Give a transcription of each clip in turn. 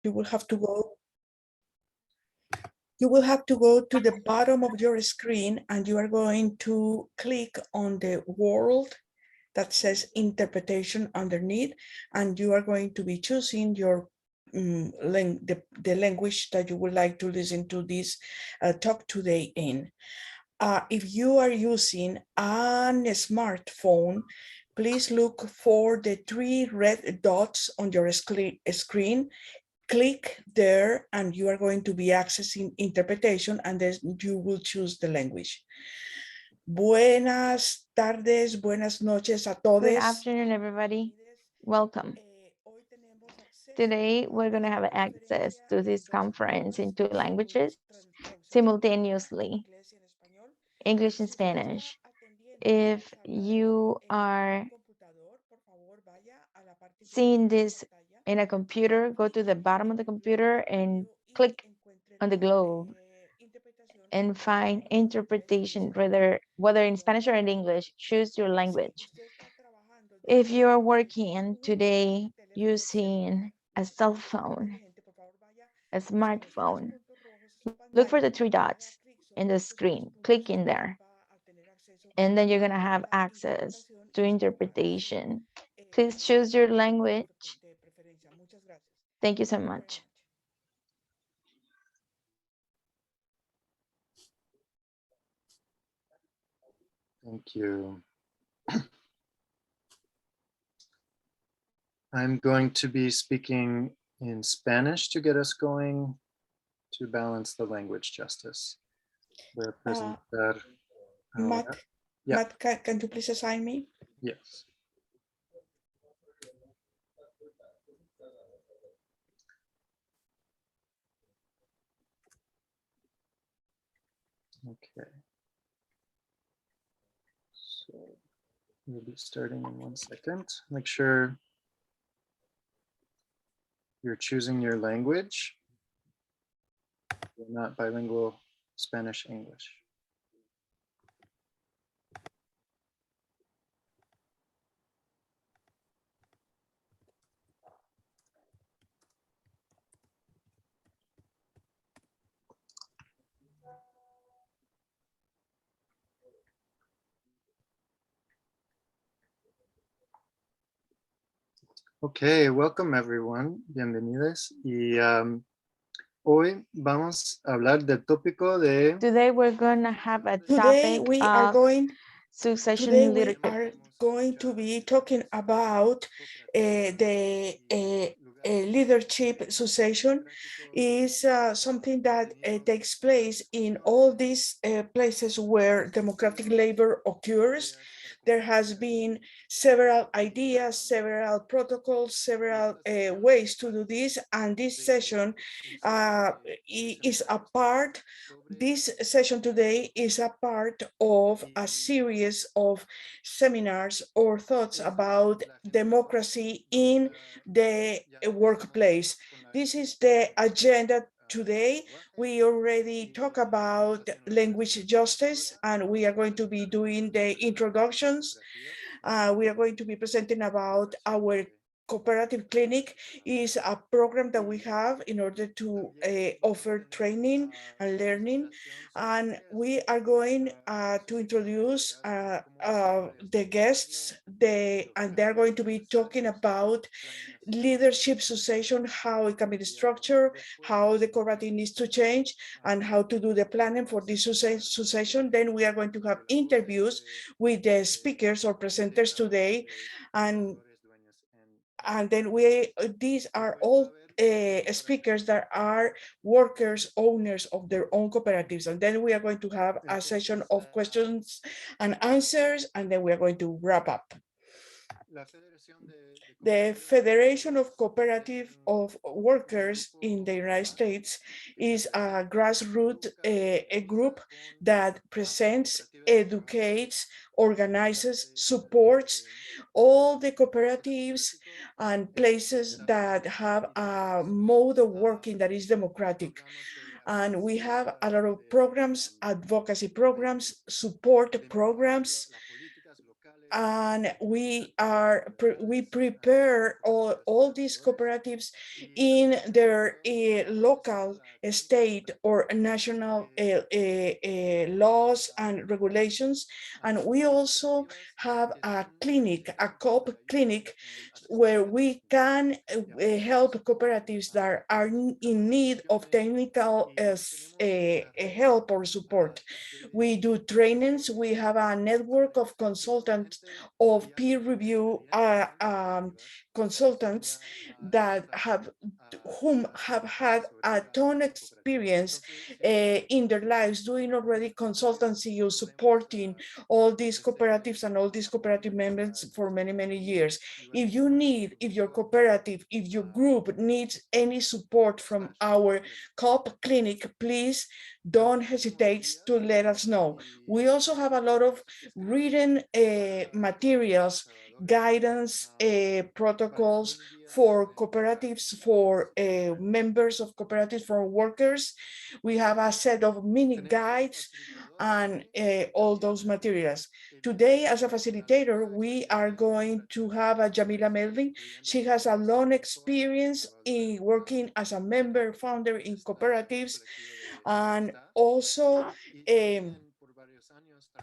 you will have to go to the bottom of your screen, and you are going to click on the world that says interpretation underneath, and you are going to be choosing your the language that you would like to listen to this talk today in. If you are using a smartphone, please look for the 3 red dots on your screen. Click there and you are going to be accessing interpretation, and then you will choose the language. Buenas tardes, buenas noches a todos. Good afternoon, everybody. Welcome. Today, we're going to have access to this conference in 2 languages simultaneously, English and Spanish. If you are seeing this in a computer, go to the bottom of the computer and click on the globe and find interpretation, whether in Spanish or in English. Choose your language. If you are working today using a cell phone, a smartphone, look for the 3 dots in the screen, click in there, and then you're going to have access to interpretation. Please choose your language. Thank you so much. Thank you. I'm going to be speaking in Spanish to get us going, to balance the language justice. Voy a presentar Matt, ahora. Yeah. Matt, can you please assign me? Yes. Okay. So we'll be starting in 1 second. Make sure you're choosing your language. You're not bilingual Spanish, English. Okay, welcome everyone. Bienvenidos. Y hoy vamos a hablar del tópico de... Today we're going to have a Today topic we are of going succession leadership. to be talking about the leadership succession. Is something that takes place in all these places where democratic labor occurs. There has been several ideas, several protocols, several ways to do this, and this session is a part. This session today is a part of a series of seminars or thoughts about democracy in the workplace. This is the agenda today. We already talked about language justice, and we are going to be doing the introductions. We are going to be presenting about our cooperative clinic. Is a program that we have in order to offer training and learning, and we are going to introduce the guests. And they're going to be talking about leadership succession, how it can be structured, how the cooperative needs to change, and how to do the planning for this succession. Then we are going to have interviews with the speakers or presenters today, and then these are all speakers that are workers, owners of their own cooperatives. And then we are going to have a session of questions and answers, and then we are going to wrap up. The Federation of Cooperative of Workers in the United States is a grassroots a group that presents, educates, organizes, supports all the cooperatives and places that have a mode of working that is democratic. And we have a lot of programs, advocacy programs, support programs, and we prepare all these cooperatives in their local, state, or national laws and regulations. And we also have a clinic, a COP clinic, where we can help cooperatives that are in need of technical help or support. We do trainings. We have a network of consultants, of peer review consultants that have had a ton of experience in their lives doing already consultancy or supporting all these cooperatives and all these cooperative members for many, many years. If your cooperative, if your group needs any support from our COP clinic, please don't hesitate to let us know. We also have a lot of written materials, guidance, protocols for cooperatives, for members of cooperatives, for workers. We have a set of mini guides and all those materials. Today, as a facilitator, we are going to have a Jamila Melvin. She has a long experience in working as a member founder in cooperatives, and also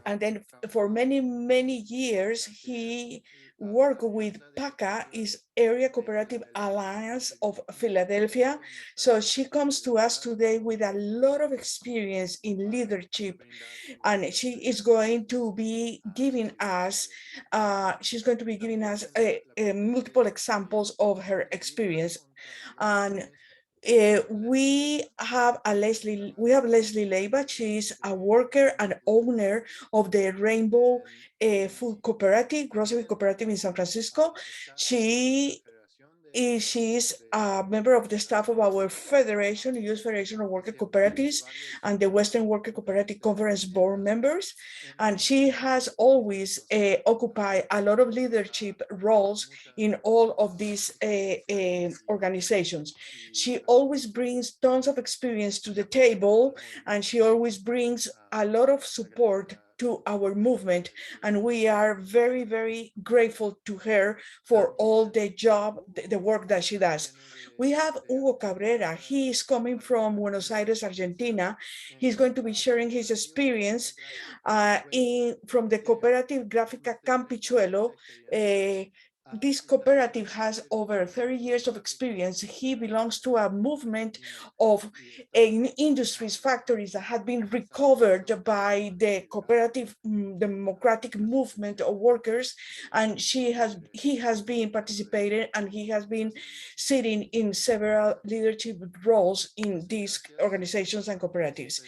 and then for many, many years, he worked with PACA, is Area Cooperative Alliance of Philadelphia. So she comes to us today with a lot of experience in leadership, and she is going to be giving us, multiple examples of her experience. And we have Leslie Leybach. She is a worker and owner of the Rainbow Food Cooperative, grocery cooperative in San Francisco. She is a member of the staff of our federation, the U.S. Federation of Worker Cooperatives, and the Western Worker Cooperative Conference board members. And she has always occupied a lot of leadership roles in all of these organizations. She always brings tons of experience to the table, and she always brings a lot of support to our movement, and we are very, very grateful to her for all the work that she does. We have Hugo Cabrera. He is coming from Buenos Aires, Argentina. He's going to be sharing his experience from the cooperative Gráfica Campichuelo. This cooperative has over 30 years of experience. He belongs to a movement of industries, factories that had been recovered by the cooperative democratic movement of workers, and he has been participating, and he has been sitting in several leadership roles in these organizations and cooperatives.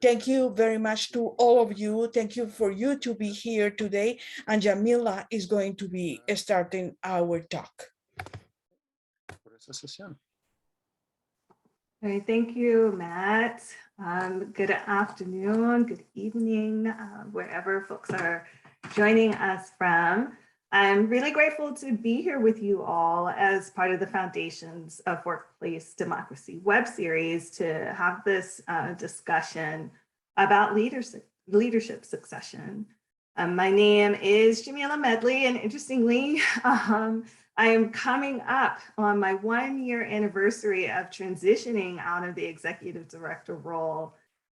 Thank you very much to all of you. Thank you for you to be here today, and Jamila is going to be starting our talk. All right, thank you, Matt. Good afternoon, good evening, wherever folks are joining us from. I'm really grateful to be here with you all as part of the Foundations of Workplace Democracy web series to have this discussion about leadership succession. My name is Jamila Medley, and interestingly, I am coming up on my 1-year anniversary of transitioning out of the executive director role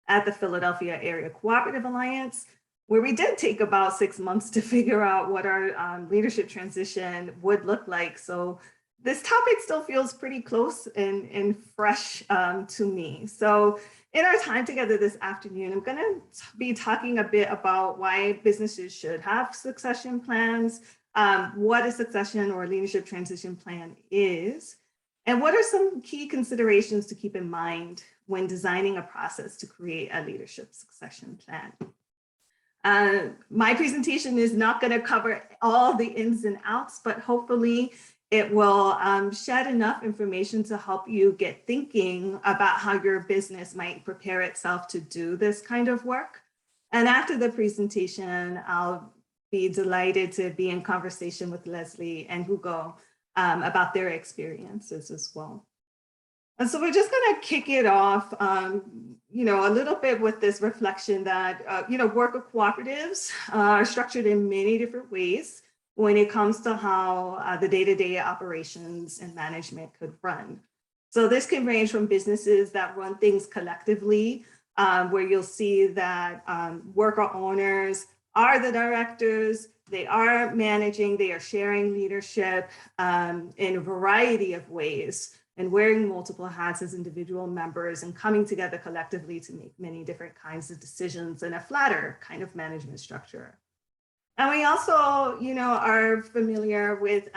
at the Philadelphia Area Cooperative Alliance, where we did take about 6 months to figure out what our leadership transition would look like. So this topic still feels pretty close and fresh to me. So in our time together this afternoon, I'm going to be talking a bit about why businesses should have succession plans, what a succession or leadership transition plan is, and what are some key considerations to keep in mind when designing a process to create a leadership succession plan. My presentation is not going to cover all the ins and outs, but hopefully it will shed enough information to help you get thinking about how your business might prepare itself to do this kind of work. And after the presentation, I'll be delighted to be in conversation with Leslie and Hugo about their experiences as well. And so we're just going to kick it off. a little bit with this reflection that, worker cooperatives are structured in many different ways when it comes to how the day-to-day operations and management could run. So this can range from businesses that run things collectively, where you'll see that worker owners are the directors, they are managing, they are sharing leadership in a variety of ways, and wearing multiple hats as individual members and coming together collectively to make many different kinds of decisions in a flatter kind of management structure. And we also, are familiar with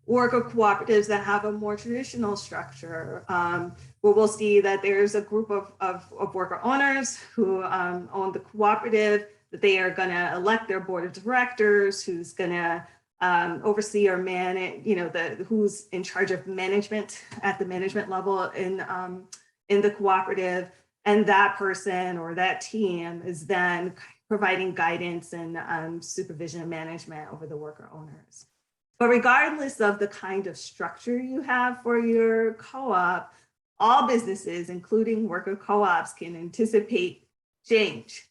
worker cooperatives that have a more traditional structure, where we'll see that there's a group of worker owners who own the cooperative, that they are going to elect their board of directors, who's going to oversee or manage, who's in charge of management at the management level in the cooperative, and that person or that team is then providing guidance and supervision and management over the worker owners. But regardless of the kind of structure you have for your co-op, all businesses, including worker co-ops, can anticipate change.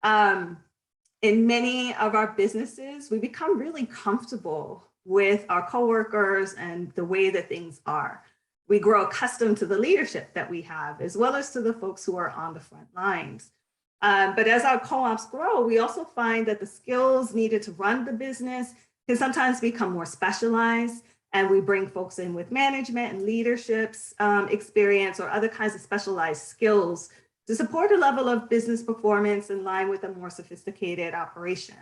In many of our businesses, we become really comfortable with our coworkers and the way that things are. We grow accustomed to the leadership that we have, as well as to the folks who are on the front lines. But as our co-ops grow, we also find that the skills needed to run the business can sometimes become more specialized, and we bring folks in with management and leaderships experience or other kinds of specialized skills to support a level of business performance in line with a more sophisticated operation.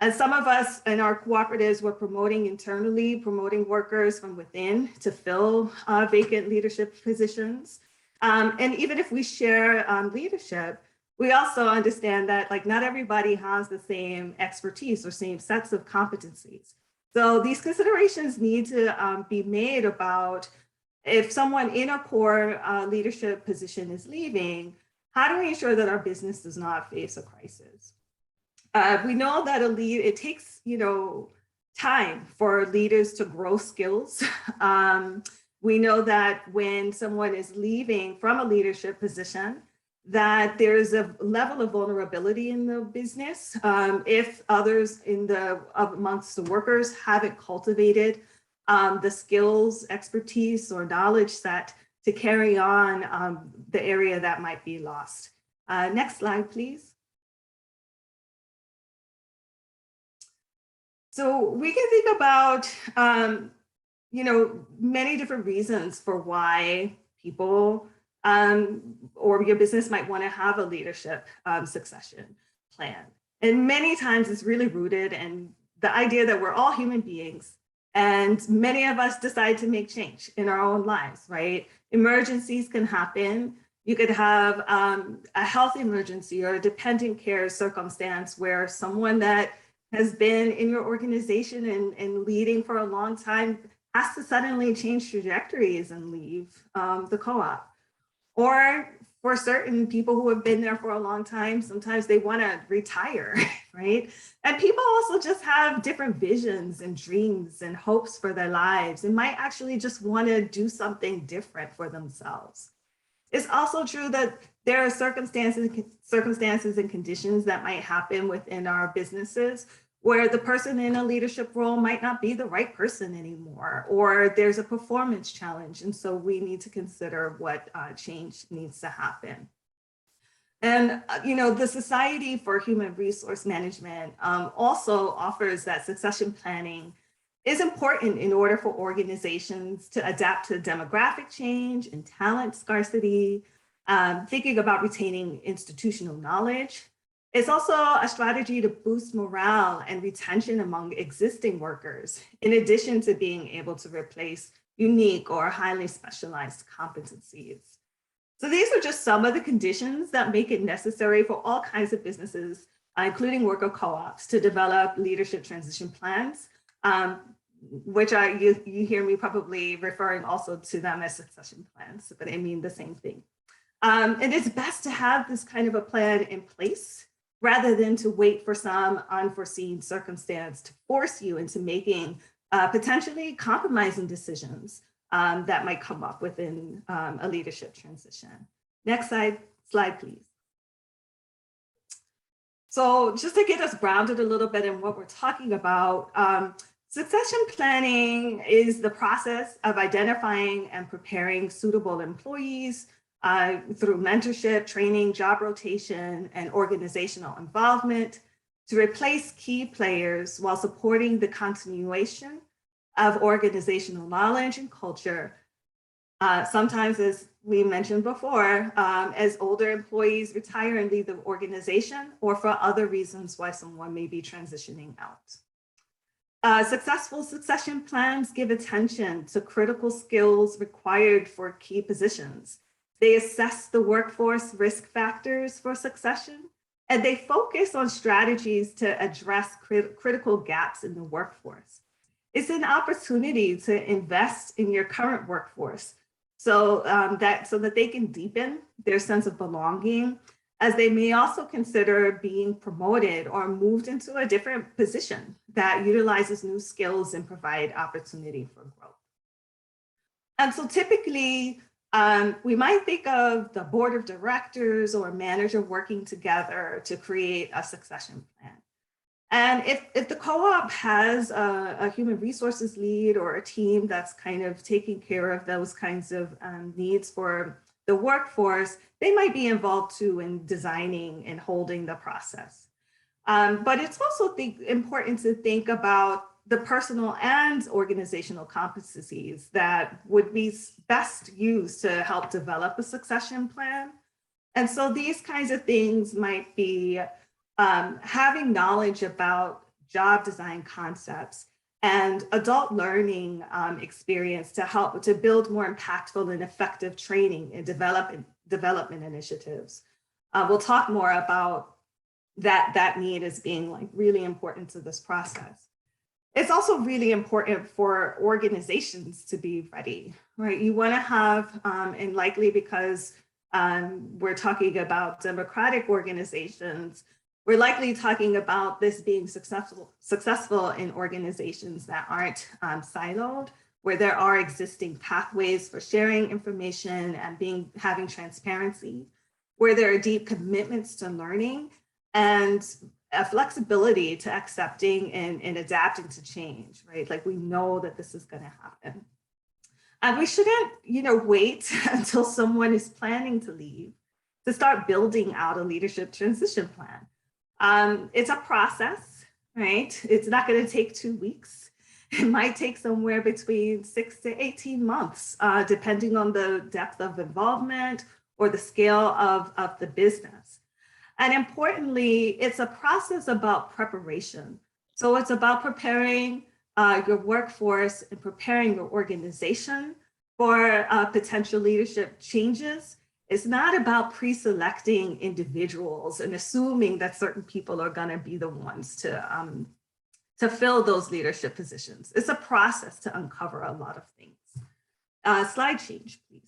And some of us in our cooperatives were promoting internally, promoting workers from within to fill vacant leadership positions. And even if we share leadership, we also understand that not everybody has the same expertise or same sets of competencies. So these considerations need to be made about if someone in a core leadership position is leaving, how do we ensure that our business does not face a crisis? We know that it takes time for leaders to grow skills. We know that when someone is leaving from a leadership position, that there's a level of vulnerability in the business if others amongst the workers haven't cultivated the skills, expertise, or knowledge set to carry on the area that might be lost. Next slide, please. So we can think about, many different reasons for why people or your business might want to have a leadership succession plan. And many times it's really rooted in the idea that we're all human beings, and many of us decide to make change in our own lives, right? Emergencies can happen. You could have a health emergency or a dependent care circumstance where someone that has been in your organization and leading for a long time has to suddenly change trajectories and leave the co-op. Or for certain people who have been there for a long time, sometimes they want to retire, right? And people also just have different visions and dreams and hopes for their lives and might actually just want to do something different for themselves. It's also true that there are circumstances and conditions that might happen within our businesses where the person in a leadership role might not be the right person anymore, or there's a performance challenge. And so we need to consider what change needs to happen. And, the Society for Human Resource Management also offers that succession planning is important in order for organizations to adapt to demographic change and talent scarcity, thinking about retaining institutional knowledge. It's also a strategy to boost morale and retention among existing workers, in addition to being able to replace unique or highly specialized competencies. So these are just some of the conditions that make it necessary for all kinds of businesses, including worker co-ops, to develop leadership transition plans, which you hear me probably referring also to them as succession plans, but I mean the same thing. And it's best to have this kind of a plan in place rather than to wait for some unforeseen circumstance to force you into making potentially compromising decisions that might come up within a leadership transition. Next slide, please. So just to get us grounded a little bit in what we're talking about, succession planning is the process of identifying and preparing suitable employees through mentorship, training, job rotation, and organizational involvement to replace key players while supporting the continuation of organizational knowledge and culture. Sometimes, as we mentioned before, as older employees retire and leave the organization, or for other reasons why someone may be transitioning out. Successful succession plans give attention to critical skills required for key positions. They assess the workforce risk factors for succession, and they focus on strategies to address critical gaps in the workforce. It's an opportunity to invest in your current workforce so that they can deepen their sense of belonging, as they may also consider being promoted or moved into a different position that utilizes new skills and provide opportunity for growth. And so typically, we might think of the board of directors or manager working together to create a succession plan. And if the co-op has a human resources lead or a team that's kind of taking care of those kinds of needs for the workforce, they might be involved too in designing and holding the process. But it's also important to think about the personal and organizational competencies that would be best used to help develop a succession plan. And so these kinds of things might be having knowledge about job design concepts and adult learning experience to help to build more impactful and effective training and development initiatives. We'll talk more about that need as being like really important to this process. It's also really important for organizations to be ready, right? You want to have, and likely because we're talking about democratic organizations, we're likely talking about this being successful in organizations that aren't siloed, where there are existing pathways for sharing information and having transparency, where there are deep commitments to learning and a flexibility to accepting and adapting to change, right? Like we know that this is going to happen. And we shouldn't, wait until someone is planning to leave to start building out a leadership transition plan. It's a process, right? It's not going to take 2 weeks. It might take somewhere between 6 to 18 months, depending on the depth of involvement or the scale of the business. And importantly, it's a process about preparation. So it's about preparing your workforce and preparing your organization for potential leadership changes. It's not about pre-selecting individuals and assuming that certain people are going to be the ones to fill those leadership positions. It's a process to uncover a lot of things. Slide change, please.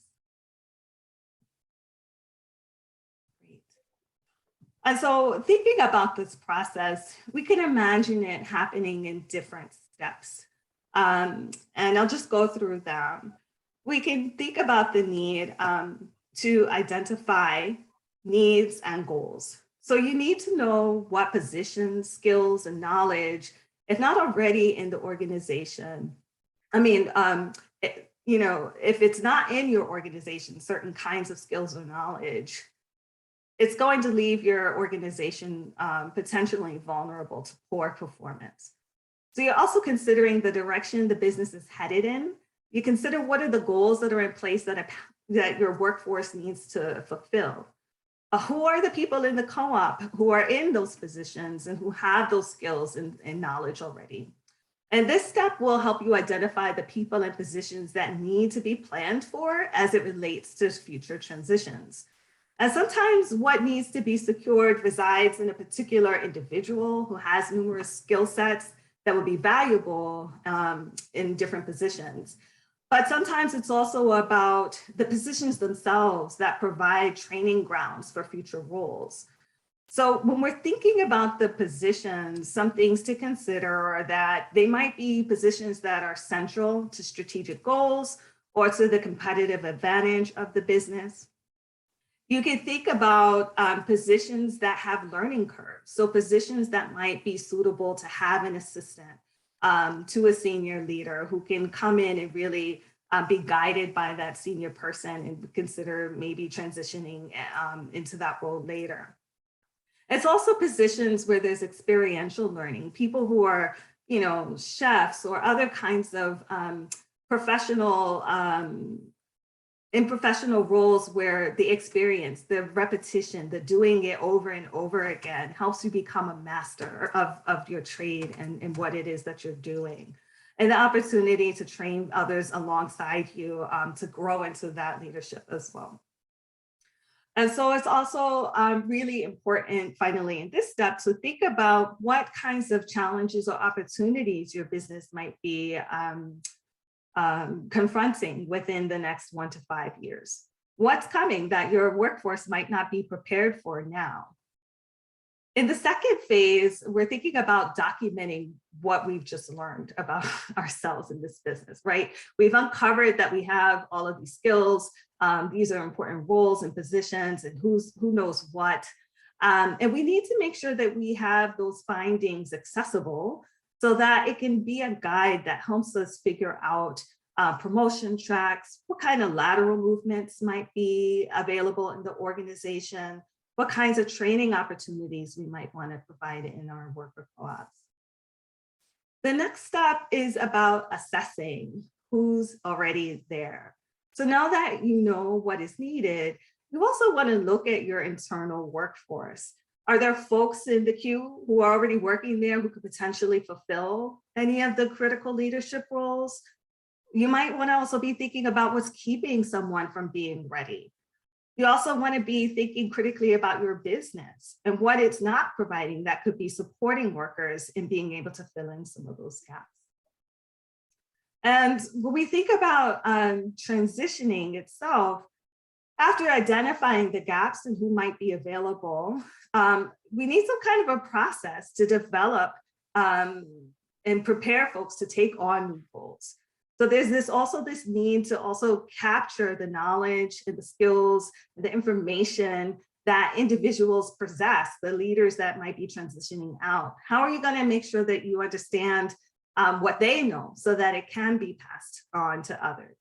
Great. And so thinking about this process, we can imagine it happening in different steps. And I'll just go through them. We can think about the need to identify needs and goals. So you need to know what positions, skills, and knowledge, if not already in the organization. If it's not in your organization, certain kinds of skills or knowledge, it's going to leave your organization potentially vulnerable to poor performance. So you're also considering the direction the business is headed in. You consider what are the goals that are in place that your workforce needs to fulfill. Who are the people in the co-op who are in those positions and who have those skills and knowledge already? And this step will help you identify the people and positions that need to be planned for as it relates to future transitions. And sometimes what needs to be secured resides in a particular individual who has numerous skill sets that would be valuable in different positions. But sometimes it's also about the positions themselves that provide training grounds for future roles. So when we're thinking about the positions, some things to consider are that they might be positions that are central to strategic goals or to the competitive advantage of the business. You can think about positions that have learning curves. So positions that might be suitable to have an assistant to a senior leader who can come in and really be guided by that senior person and consider maybe transitioning into that role later. It's also positions where there's experiential learning, people who are, chefs or other kinds of professional roles where the experience, the repetition, the doing it over and over again helps you become a master of your trade and what it is that you're doing. And the opportunity to train others alongside you to grow into that leadership as well. And so it's also really important, finally, in this step, to think about what kinds of challenges or opportunities your business might be confronting within the next 1 to 5 years. What's coming that your workforce might not be prepared for now? In the second phase, we're thinking about documenting what we've just learned about ourselves in this business, right? We've uncovered that we have all of these skills. These are important roles and positions and who knows what. And we need to make sure that we have those findings accessible so that it can be a guide that helps us figure out promotion tracks, what kind of lateral movements might be available in the organization, what kinds of training opportunities we might want to provide in our worker co-ops. The next step is about assessing who's already there. So now that you know what is needed, you also want to look at your internal workforce. Are there folks in the queue who are already working there who could potentially fulfill any of the critical leadership roles? You might want to also be thinking about what's keeping someone from being ready. You also want to be thinking critically about your business and what it's not providing that could be supporting workers in being able to fill in some of those gaps. And when we think about transitioning itself, after identifying the gaps and who might be available, we need some kind of a process to develop and prepare folks to take on new roles. So there's this need to also capture the knowledge and the skills, and the information that individuals possess, the leaders that might be transitioning out. How are you going to make sure that you understand what they know so that it can be passed on to others?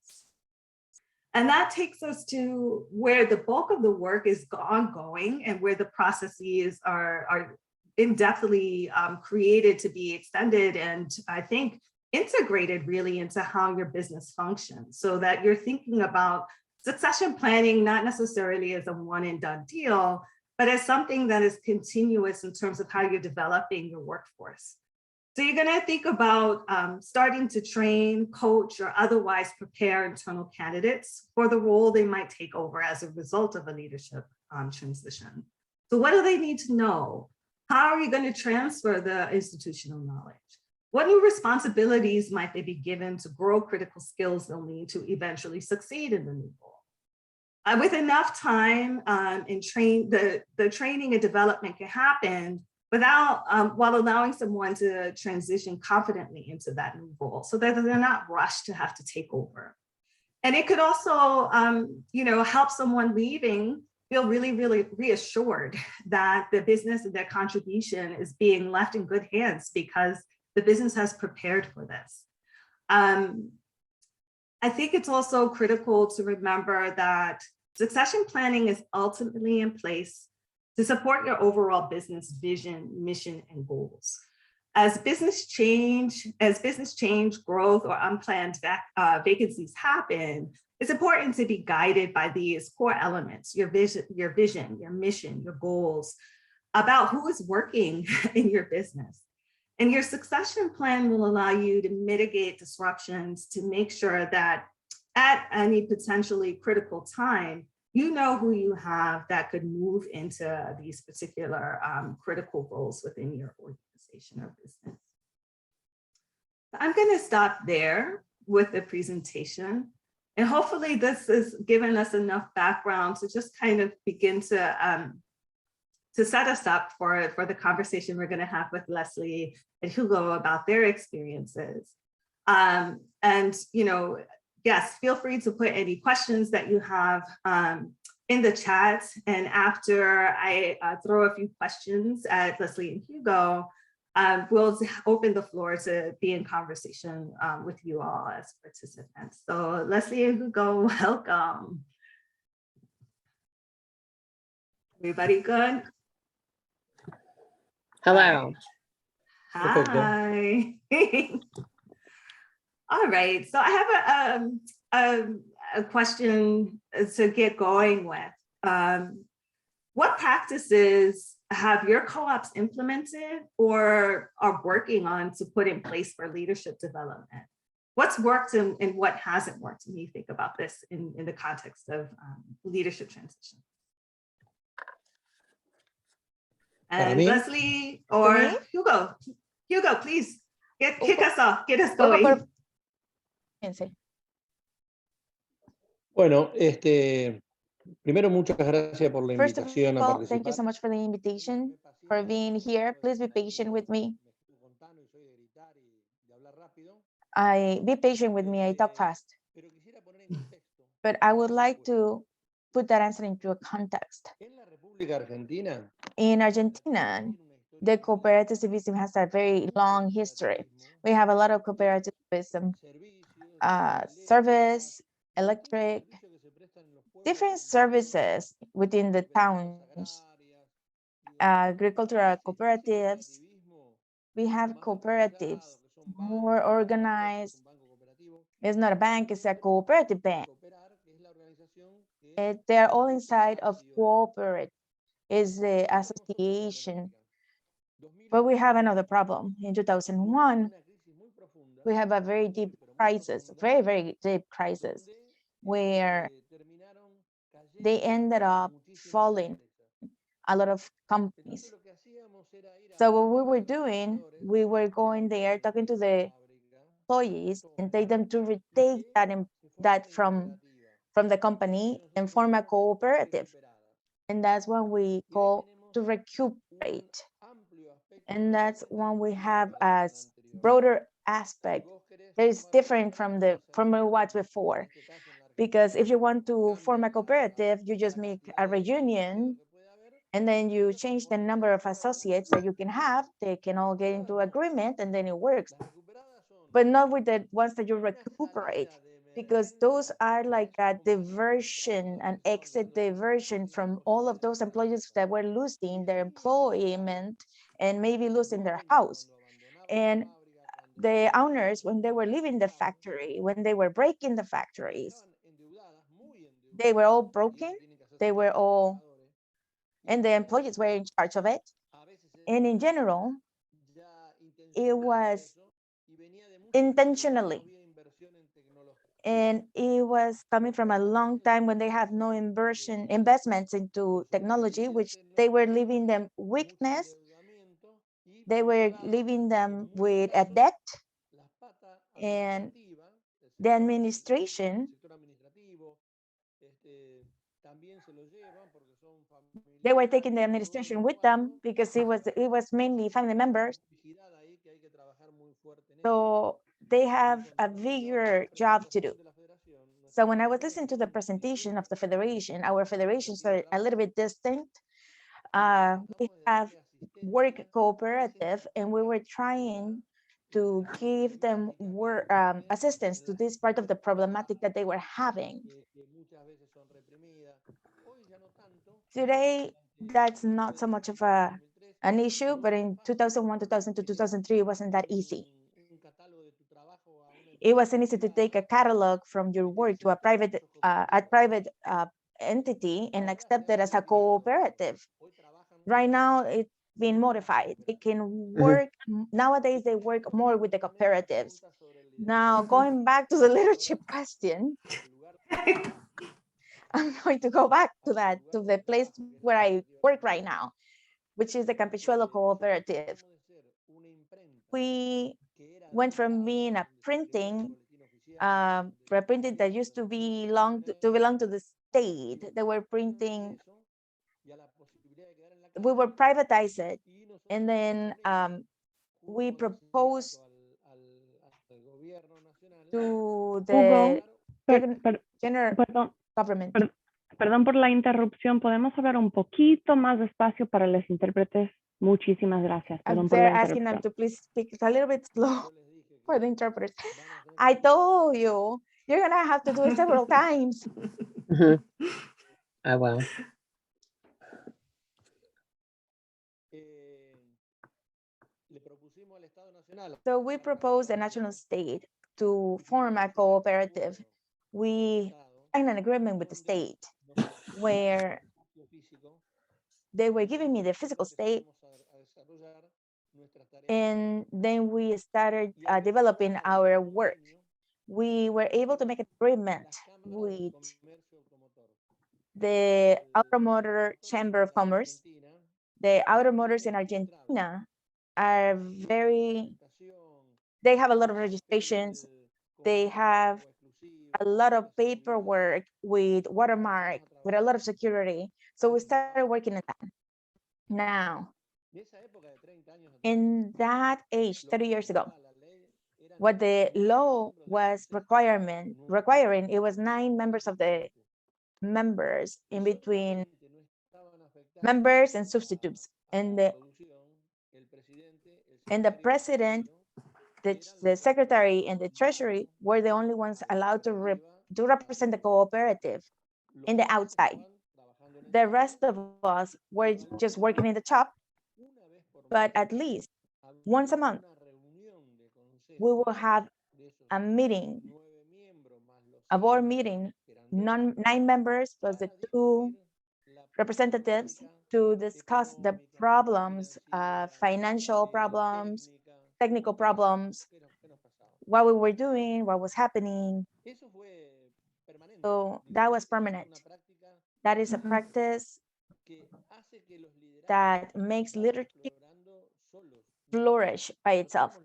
And that takes us to where the bulk of the work is ongoing and where the processes are in-depthly created to be extended and I think integrated really into how your business functions, so that you're thinking about succession planning not necessarily as a one and done deal, but as something that is continuous in terms of how you're developing your workforce. So you're going to think about starting to train, coach, or otherwise prepare internal candidates for the role they might take over as a result of a leadership transition. So what do they need to know? How are you going to transfer the institutional knowledge? What new responsibilities might they be given to grow critical skills they'll need to eventually succeed in the new role? With enough time and the training and development can happen without while allowing someone to transition confidently into that new role so that they're not rushed to have to take over. And it could also help someone leaving feel really, really reassured that the business and their contribution is being left in good hands because the business has prepared for this. I think it's also critical to remember that succession planning is ultimately in place to support your overall business vision, mission, and goals. As business change, growth, or unplanned vacancies happen, it's important to be guided by these core elements, your vision, your mission, your goals, about who is working in your business. And your succession plan will allow you to mitigate disruptions to make sure that at any potentially critical time, you know who you have that could move into these particular critical roles within your organization or business. I'm going to stop there with the presentation. And hopefully this has given us enough background to just kind of begin to set us up for the conversation we're going to have with Leslie and Hugo about their experiences. And, yes, feel free to put any questions that you have in the chat. And after I throw a few questions at Leslie and Hugo, we'll open the floor to be in conversation with you all as participants. So Leslie and Hugo, welcome. Everybody good? Hello. Hi. All right. So I have a question to get going with. What practices have your co-ops implemented or are working on to put in place for leadership development? What's worked and what hasn't worked when you think about this in the context of leadership transition? And Leslie or Hugo, please kick us off, get us going. Bueno, primero muchas gracias por la First of invitación a all, participar. thank you so much for the invitation, for being here. Please be patient with me. Be patient with me, I talk fast. But I would like to put that answer into a context. In Argentina, the cooperativism has a very long history. We have a lot of cooperativism, service, electric, different services within the towns, agricultural cooperatives. We have cooperatives more organized. It's not a bank, it's a cooperative bank. They're all inside of cooperate, is the association. But we have another problem. In 2001, we have a very deep crisis, very, very deep crisis, where they ended up falling a lot of companies. So what we were doing, we were going there, talking to the employees and take them to retake that from the company and form a cooperative. And that's what we call to recuperate. And that's when we have a broader aspect that is different from what's before. Because if you want to form a cooperative, you just make a reunion and then you change the number of associates that you can have. They can all get into agreement and then it works. But not with the ones that you recuperate, because those are like a diversion, an exit diversion from all of those employees that were losing their employment and maybe losing their house. And the owners, when they were leaving the factory, when they were breaking the factories, they were all broken, they were all, and the employees were in charge of it. And in general, it was intentionally. And it was coming from a long time when they have no investments into technology, which they were leaving them weakness. They were leaving them with a debt, and the administration, they were taking the administration with them because it was mainly family members. So they have a bigger job to do. So when I was listening to the presentation of the federation, our federations are a little bit distinct. We have work cooperative, and we were trying to give them assistance to this part of the problematic that they were having. Today, that's not so much of an issue, but in 2001, 2002, 2003, it wasn't that easy. It wasn't easy to take a catalog from your work to a private entity and accept it as a cooperative. Right now, it's been modified. It can work. Nowadays, they work more with the cooperatives. Now, going back to the leadership question, I'm going to go back to the place where I work right now, which is the Campichuelo Cooperative. We went from being a printing that used to belong to the state. They were printing, we were privatized it, and then we proposed to the general government. Perdón por la interrupción. ¿Podemos hablar un poquito más despacio para los intérpretes? Muchísimas gracias. Perdón por They're la asking them interrupción. to please speak a little bit slow for the interpreters. I told you, you're gonna have to do it several times. Ah, wow. So we proposed a national state to form a cooperative. We signed an agreement with the state where they were giving me the physical state, and then we started developing our work. We were able to make an agreement with the Automotor Chamber of Commerce. The automotors in Argentina are they have a lot of registrations. They have a lot of paperwork with watermark, with a lot of security. So we started working on that. Now, in that age, 30 years ago, what the law was requiring, it was 9 members of the members in between members and substitutes. And the president, the secretary, and the treasury were the only ones allowed to represent the cooperative in the outside. The rest of us were just working in the shop, but at least once a month, we will have a meeting, a board meeting, 9 members plus the 2 representatives to discuss the problems, financial problems, technical problems, what we were doing, what was happening. So that was permanent. That is a practice that makes leadership flourish by itself.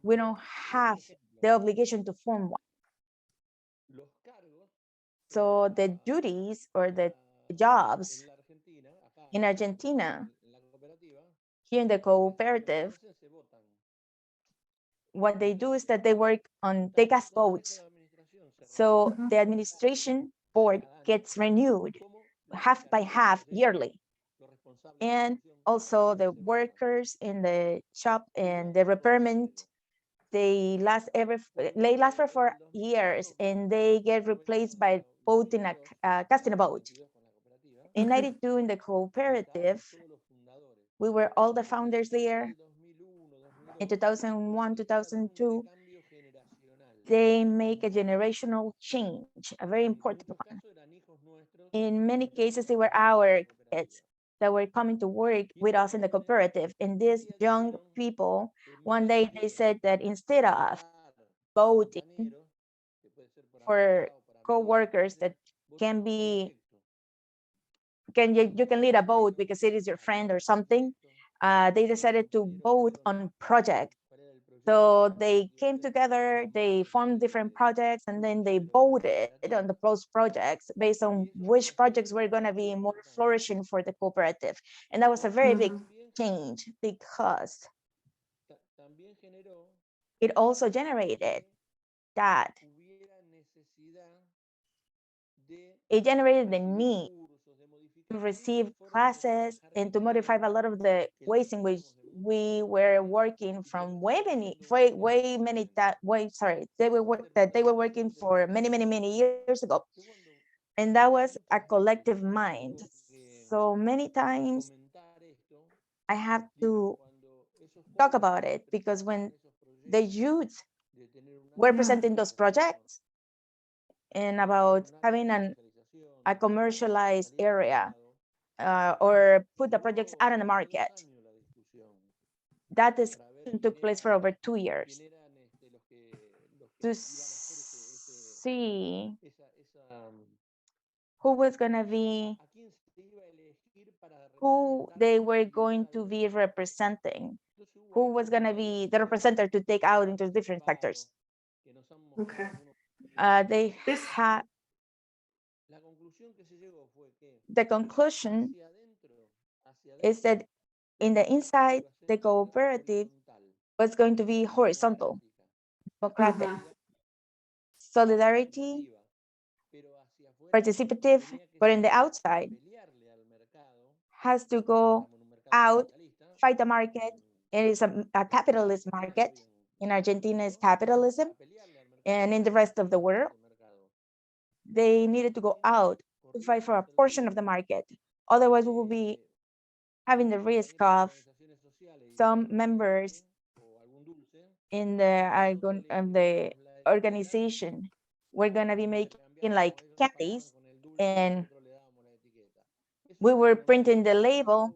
We don't have the obligation to form one. So the duties or the jobs in Argentina, here in the cooperative, what they do is that they cast votes. So the administration board gets renewed half by half yearly. And also the workers in the shop and the repairment, they last for 4 years, and they get replaced by voting casting a vote. In 92, in the cooperative, we were all the founders there. In 2001, 2002, they make a generational change, a very important one. In many cases, they were our kids that were coming to work with us in the cooperative. And these young people, one day they said that instead of voting for co-workers that you can lead a vote because it is your friend or something, they decided to vote on project. So they came together, they formed different projects, and then they voted on those projects based on which projects were going to be more flourishing for the cooperative. And that was a very big change because it also generated that it generated the need to receive classes and to modify a lot of the ways in which we were working from they were working for many years ago. And that was a collective mind. So many times I have to talk about it because when the youth were presenting those projects and about having a commercialized area or put the projects out on the market, that discussion took place for over 2 years to see who was going to be, who they were going to be representing, who was going to be the representative to take out into different sectors. Okay. They had the conclusion is that in the inside, the cooperative was going to be horizontal, democratic, solidarity, participative, but in the outside has to go out, fight the market. It is a capitalist market. In Argentina is capitalism, and in the rest of the world, they needed to go out to fight for a portion of the market. Otherwise, we will be having the risk of some members in the organization. We're gonna be making like candies, and we were printing the label,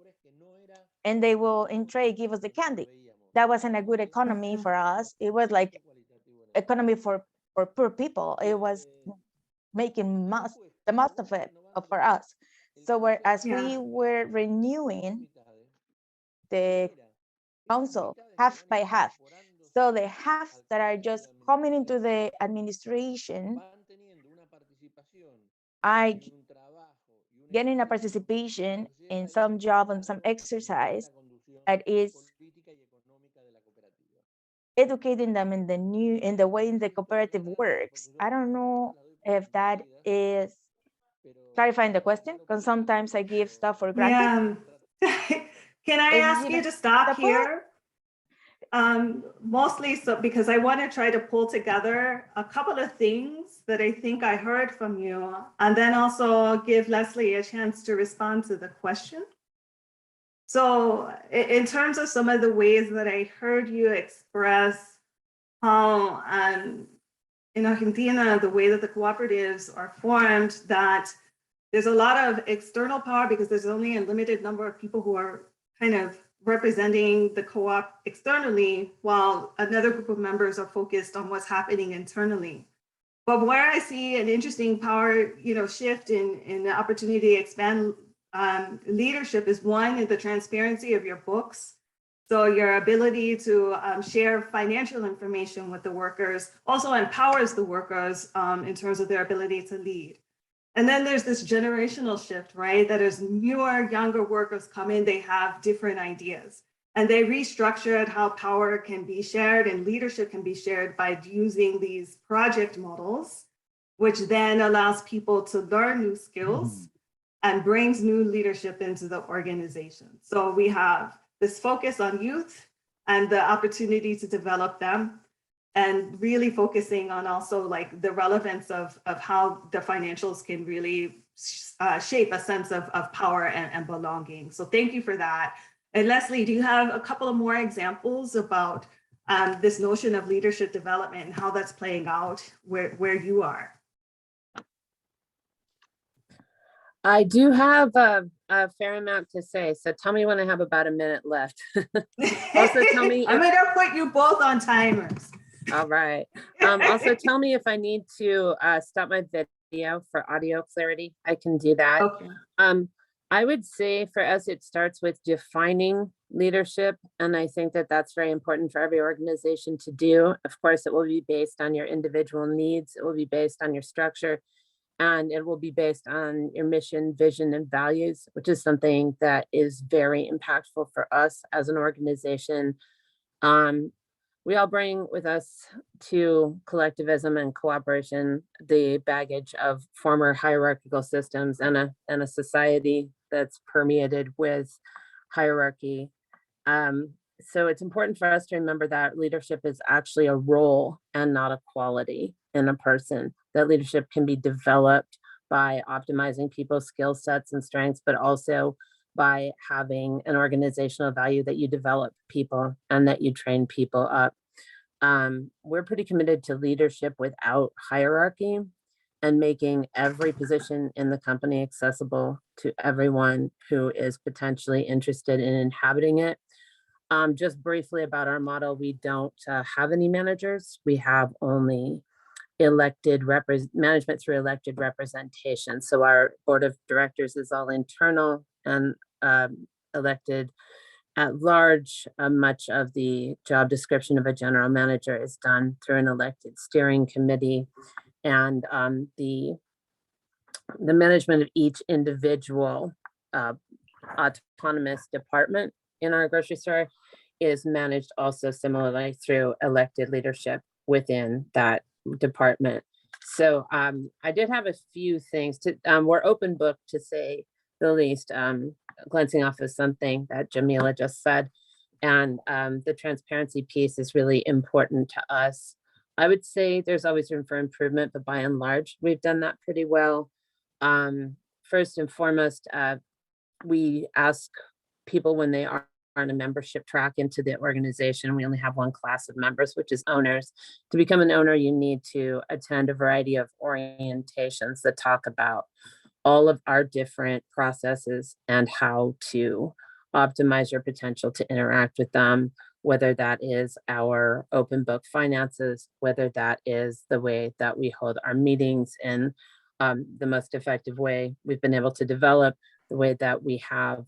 and they will in trade give us the candy. That wasn't a good economy for us. It was like economy for poor people. It was making the most of it for us. So as we were renewing the council half by half, so the half that are just coming into the administration are getting a participation in some job and some exercise that is educating them in the way in the cooperative works. I don't know if that is clarifying the question, because sometimes I give stuff for granted. Yeah. Can I ask you to stop here? Mostly so because I want to try to pull together a couple of things that I think I heard from you, and then also give Leslie a chance to respond to the question. So in terms of some of the ways that I heard you express how in Argentina, the way that the cooperatives are formed, that there's a lot of external power because there's only a limited number of people who are kind of representing the co-op externally, while another group of members are focused on what's happening internally. But where I see an interesting power, shift in the opportunity to expand leadership is one, in the transparency of your books. So your ability to share financial information with the workers also empowers the workers in terms of their ability to lead. And then there's this generational shift, right? That as newer, younger workers come in, they have different ideas. And they restructured how power can be shared and leadership can be shared by using these project models, which then allows people to learn new skills and brings new leadership into the organization. So we have this focus on youth and the opportunity to develop them, and really focusing on also like the relevance of how the financials can really shape a sense of power and belonging. So thank you for that. And Leslie, do you have a couple of more examples about this notion of leadership development and how that's playing out where you are? I do have a fair amount to say, so tell me when I have about a minute left. Also tell me I'm gonna put you both on timers. All right. Also tell me if I need to stop my video for audio clarity. I can do that. Okay. I would say for us, it starts with defining leadership. And I think that that's very important for every organization to do. Of course, it will be based on your individual needs. It will be based on your structure, and it will be based on your mission, vision, and values, which is something that is very impactful for us as an organization. We all bring with us to collectivism and cooperation the baggage of former hierarchical systems and a society that's permeated with hierarchy. So it's important for us to remember that leadership is actually a role and not a quality in a person. That leadership can be developed by optimizing people's skill sets and strengths, but also by having an organizational value that you develop people and that you train people up. We're pretty committed to leadership without hierarchy and making every position in the company accessible to everyone who is potentially interested in inhabiting it. Just briefly about our model, we don't have any managers. We have only elected management through elected representation. So our board of directors is all internal and elected at large. Much of the job description of a general manager is done through an elected steering committee, and the management of each individual autonomous department in our grocery store is managed also similarly through elected leadership within that department. So I did have a few things to, we're open book to say the least, glancing off of something that Jamila just said. And the transparency piece is really important to us. I would say there's always room for improvement, but by and large, we've done that pretty well. First and foremost, we ask people when they are on a membership track into the organization. We only have one class of members, which is owners. To become an owner, you need to attend a variety of orientations that talk about all of our different processes and how to optimize your potential to interact with them, whether that is our open book finances, whether that is the way that we hold our meetings in the most effective way we've been able to develop, the way that we have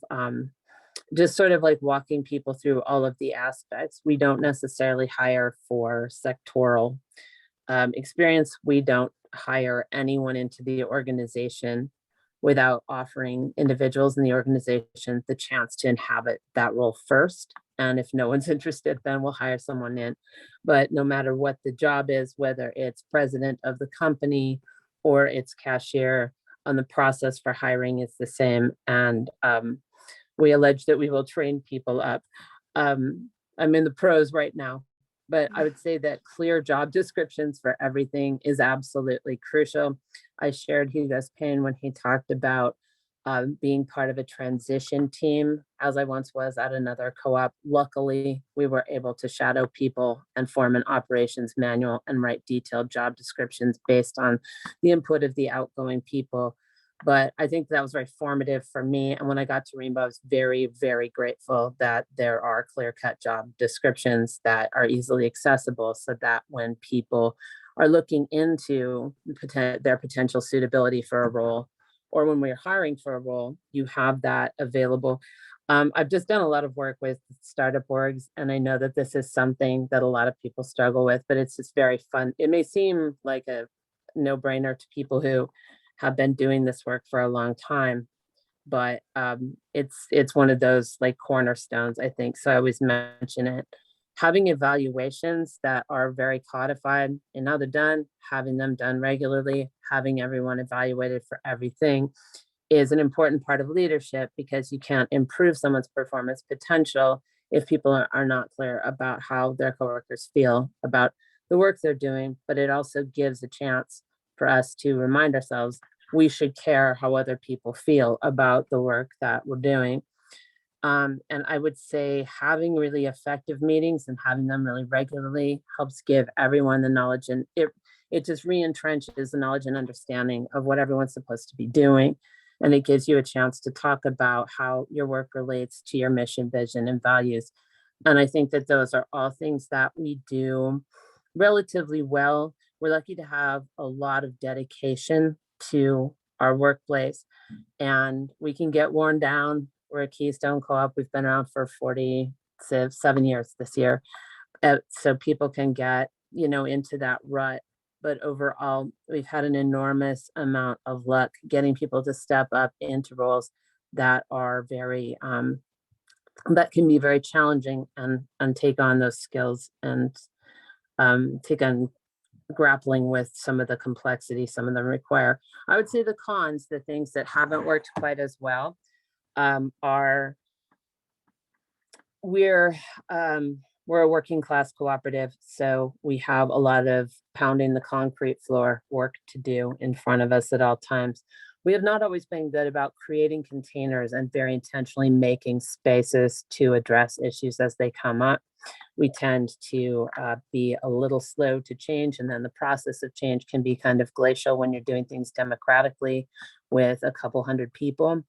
just sort of like walking people through all of the aspects. We don't necessarily hire for sectoral experience. We don't hire anyone into the organization without offering individuals in the organization the chance to inhabit that role first. And if no one's interested, then we'll hire someone in. But no matter what the job is, whether it's president of the company or it's cashier, on the process for hiring is the same. And we allege that we will train people up. I'm in the pros right now, but I would say that clear job descriptions for everything is absolutely crucial. I shared Hugo's pain when he talked about being part of a transition team, as I once was at another co-op. Luckily, we were able to shadow people and form an operations manual and write detailed job descriptions based on the input of the outgoing people. But I think that was very formative for me. And when I got to Rainbow, I was very, very grateful that there are clear-cut job descriptions that are easily accessible, so that when people are looking into their potential suitability for a role, or when we're hiring for a role, you have that available. I've just done a lot of work with startup orgs, and I know that this is something that a lot of people struggle with, but it's just very fun. It may seem like a no-brainer to people who have been doing this work for a long time, but it's one of those like cornerstones, I think. So I always mention it. Having evaluations that are very codified and now they're done, having them done regularly, having everyone evaluated for everything is an important part of leadership, because you can't improve someone's performance potential if people are not clear about how their coworkers feel about the work they're doing. But it also gives a chance for us to remind ourselves we should care how other people feel about the work that we're doing. And I would say having really effective meetings and having them really regularly helps give everyone the knowledge, and it just re-entrenches the knowledge and understanding of what everyone's supposed to be doing. And it gives you a chance to talk about how your work relates to your mission, vision, and values. And I think that those are all things that we do relatively well. We're lucky to have a lot of dedication to our workplace, and we can get worn down. We're a Keystone Co-op. We've been around for 47 years this year. So people can get, into that rut. But overall, we've had an enormous amount of luck getting people to step up into roles that are very, that can be very challenging, and take on those skills and take on grappling with some of the complexity some of them require. I would say the cons, the things that haven't worked quite as well, are we're a working class cooperative, so we have a lot of pounding the concrete floor work to do in front of us at all times. We have not always been good about creating containers and very intentionally making spaces to address issues as they come up. We tend to be a little slow to change, and then the process of change can be kind of glacial when you're doing things democratically with a couple hundred people.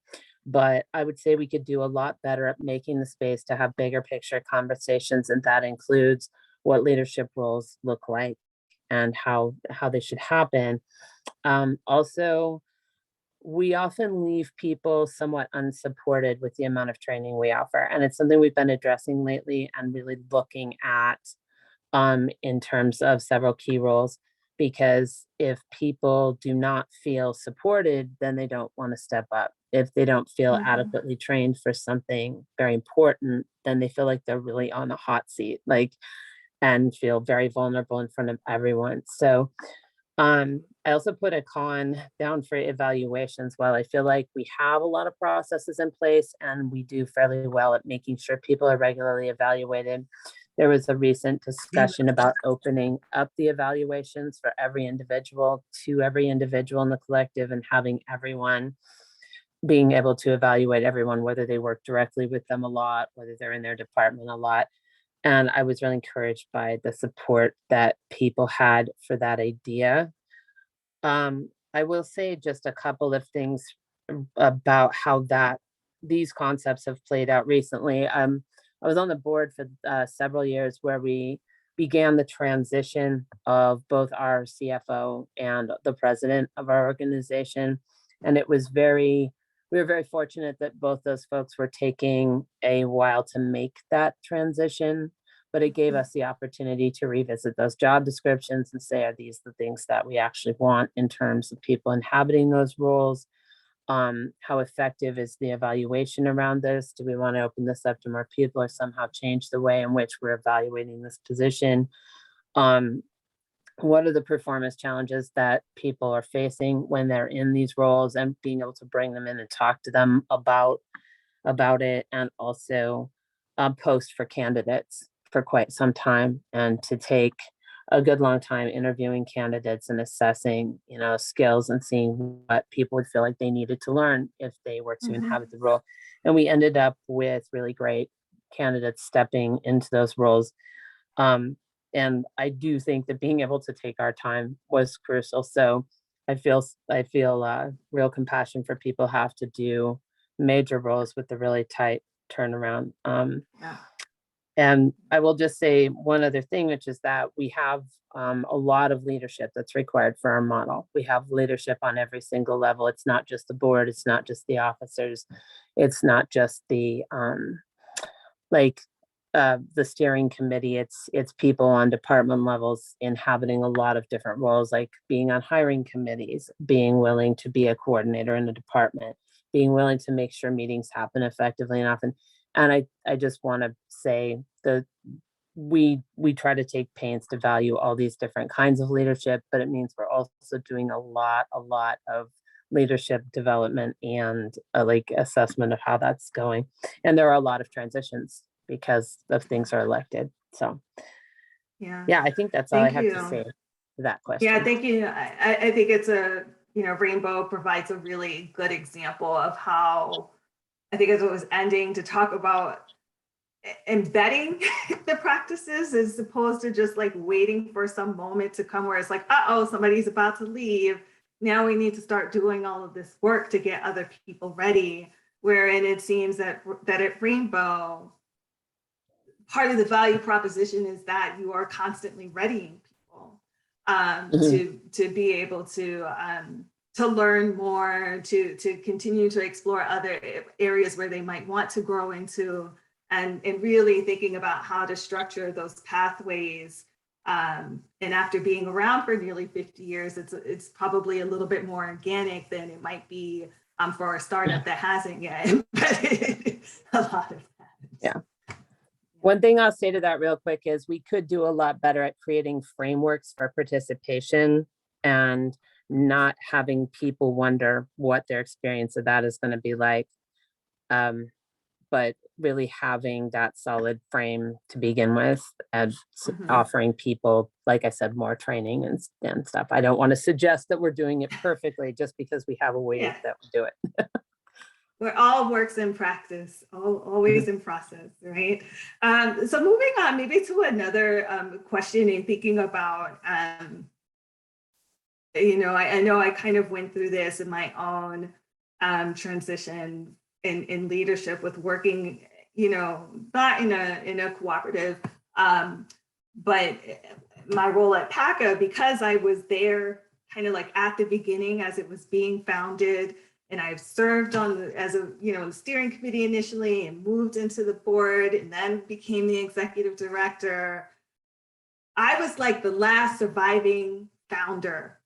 But I would say we could do a lot better at making the space to have bigger picture conversations, and that includes what leadership roles look like and how they should happen. Also, we often leave people somewhat unsupported with the amount of training we offer. And it's something we've been addressing lately and really looking at in terms of several key roles, because if people do not feel supported, then they don't want to step up. If they don't feel adequately trained for something very important, then they feel like they're really on the hot seat, and feel very vulnerable in front of everyone. So I also put a con down for evaluations. While I feel like we have a lot of processes in place and we do fairly well at making sure people are regularly evaluated, there was a recent discussion about opening up the evaluations for every individual to every individual in the collective, and having everyone being able to evaluate everyone, whether they work directly with them a lot, whether they're in their department a lot. And I was really encouraged by the support that people had for that idea. I will say just a couple of things about how these concepts have played out recently. I was on the board for several years where we began the transition of both our CFO and the president of our organization. And we were very fortunate that both those folks were taking a while to make that transition, but it gave us the opportunity to revisit those job descriptions and say, are these the things that we actually want in terms of people inhabiting those roles? How effective is the evaluation around this? Do we want to open this up to more people or somehow change the way in which we're evaluating this position? What are the performance challenges that people are facing when they're in these roles, and being able to bring them in and talk to them about it, and also post for candidates for quite some time, and to take a good long time interviewing candidates and assessing, skills and seeing what people would feel like they needed to learn if they were to inhabit the role. And we ended up with really great candidates stepping into those roles. And I do think that being able to take our time was crucial. So I feel real compassion for people who have to do major roles with a really tight turnaround. And I will just say one other thing, which is that we have a lot of leadership that's required for our model. We have leadership on every single level. It's not just the board. It's not just the officers. It's not just the steering committee. It's people on department levels inhabiting a lot of different roles, like being on hiring committees, being willing to be a coordinator in a department, being willing to make sure meetings happen effectively and often. And I just want to say that we try to take pains to value all these different kinds of leadership, but it means we're also doing a lot of leadership development and assessment of how that's going. And there are a lot of transitions because of things are elected. So yeah, I think that's all I have to say to that question. Yeah, thank you. I think it's Rainbow provides a really good example of how, I think as it was ending, to talk about embedding the practices as opposed to just waiting for some moment to come where it's somebody's about to leave. Now we need to start doing all of this work to get other people ready. Wherein it seems that at Rainbow, part of the value proposition is that you are constantly readying people to be able to learn more, to continue to explore other areas where they might want to grow into, and really thinking about how to structure those pathways. And after being around for nearly 50 years, it's probably a little bit more organic than it might be for a startup that hasn't yet embedded a lot of that. Yeah. One thing I'll say to that real quick is we could do a lot better at creating frameworks for participation and not having people wonder what their experience of that is going to be like. But really having that solid frame to begin with, and offering people, like I said, more training and stuff. I don't want to suggest that we're doing it perfectly just because we have a way that we do it. We're all works in practice, always in process, right? So moving on, maybe to another question, and thinking about, I know I kind of went through this in my own transition in leadership with working, not in a cooperative, but my role at PACA, because I was there kind of at the beginning as it was being founded. And I've served as a steering committee initially, and moved into the board, and then became the executive director. I was the last surviving founder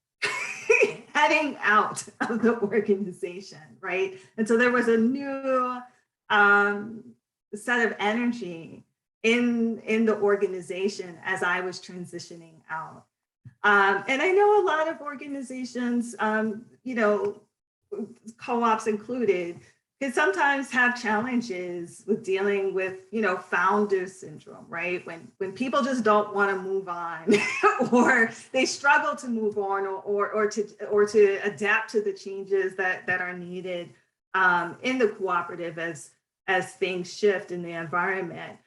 heading out of the organization, right? And so there was a new set of energy in the organization as I was transitioning out. And I know a lot of organizations, you know, co-ops included, can sometimes have challenges with dealing with, you know, founder syndrome, right? When people just don't want to move on, or they struggle to move on, or to adapt to the changes that are needed in the cooperative as things shift in the environment.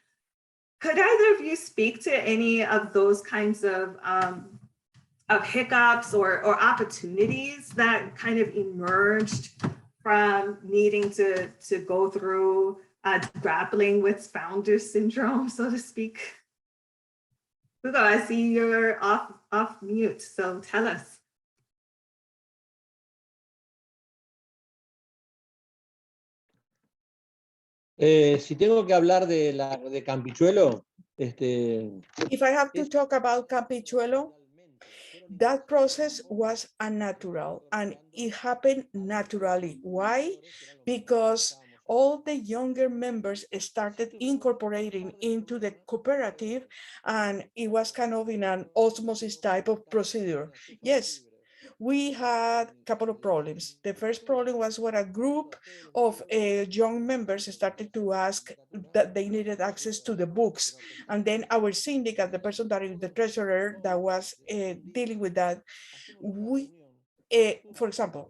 Could either of you speak to any of those kinds of hiccups or opportunities that kind of emerged from needing to go through grappling with founder syndrome, so to speak? Hugo, I see you're off mute, so tell us. Si tengo que hablar de Campichuelo, If I have to talk about Campichuelo, that process was unnatural and it happened naturally. Why? Because all the younger members started incorporating into the cooperative, and it was kind of in an osmosis type of procedure. Yes, we had a couple of problems. The first problem was when a group of young members started to ask that they needed access to the books. And then our syndicate, the person that is the treasurer that was dealing with that, we, for example,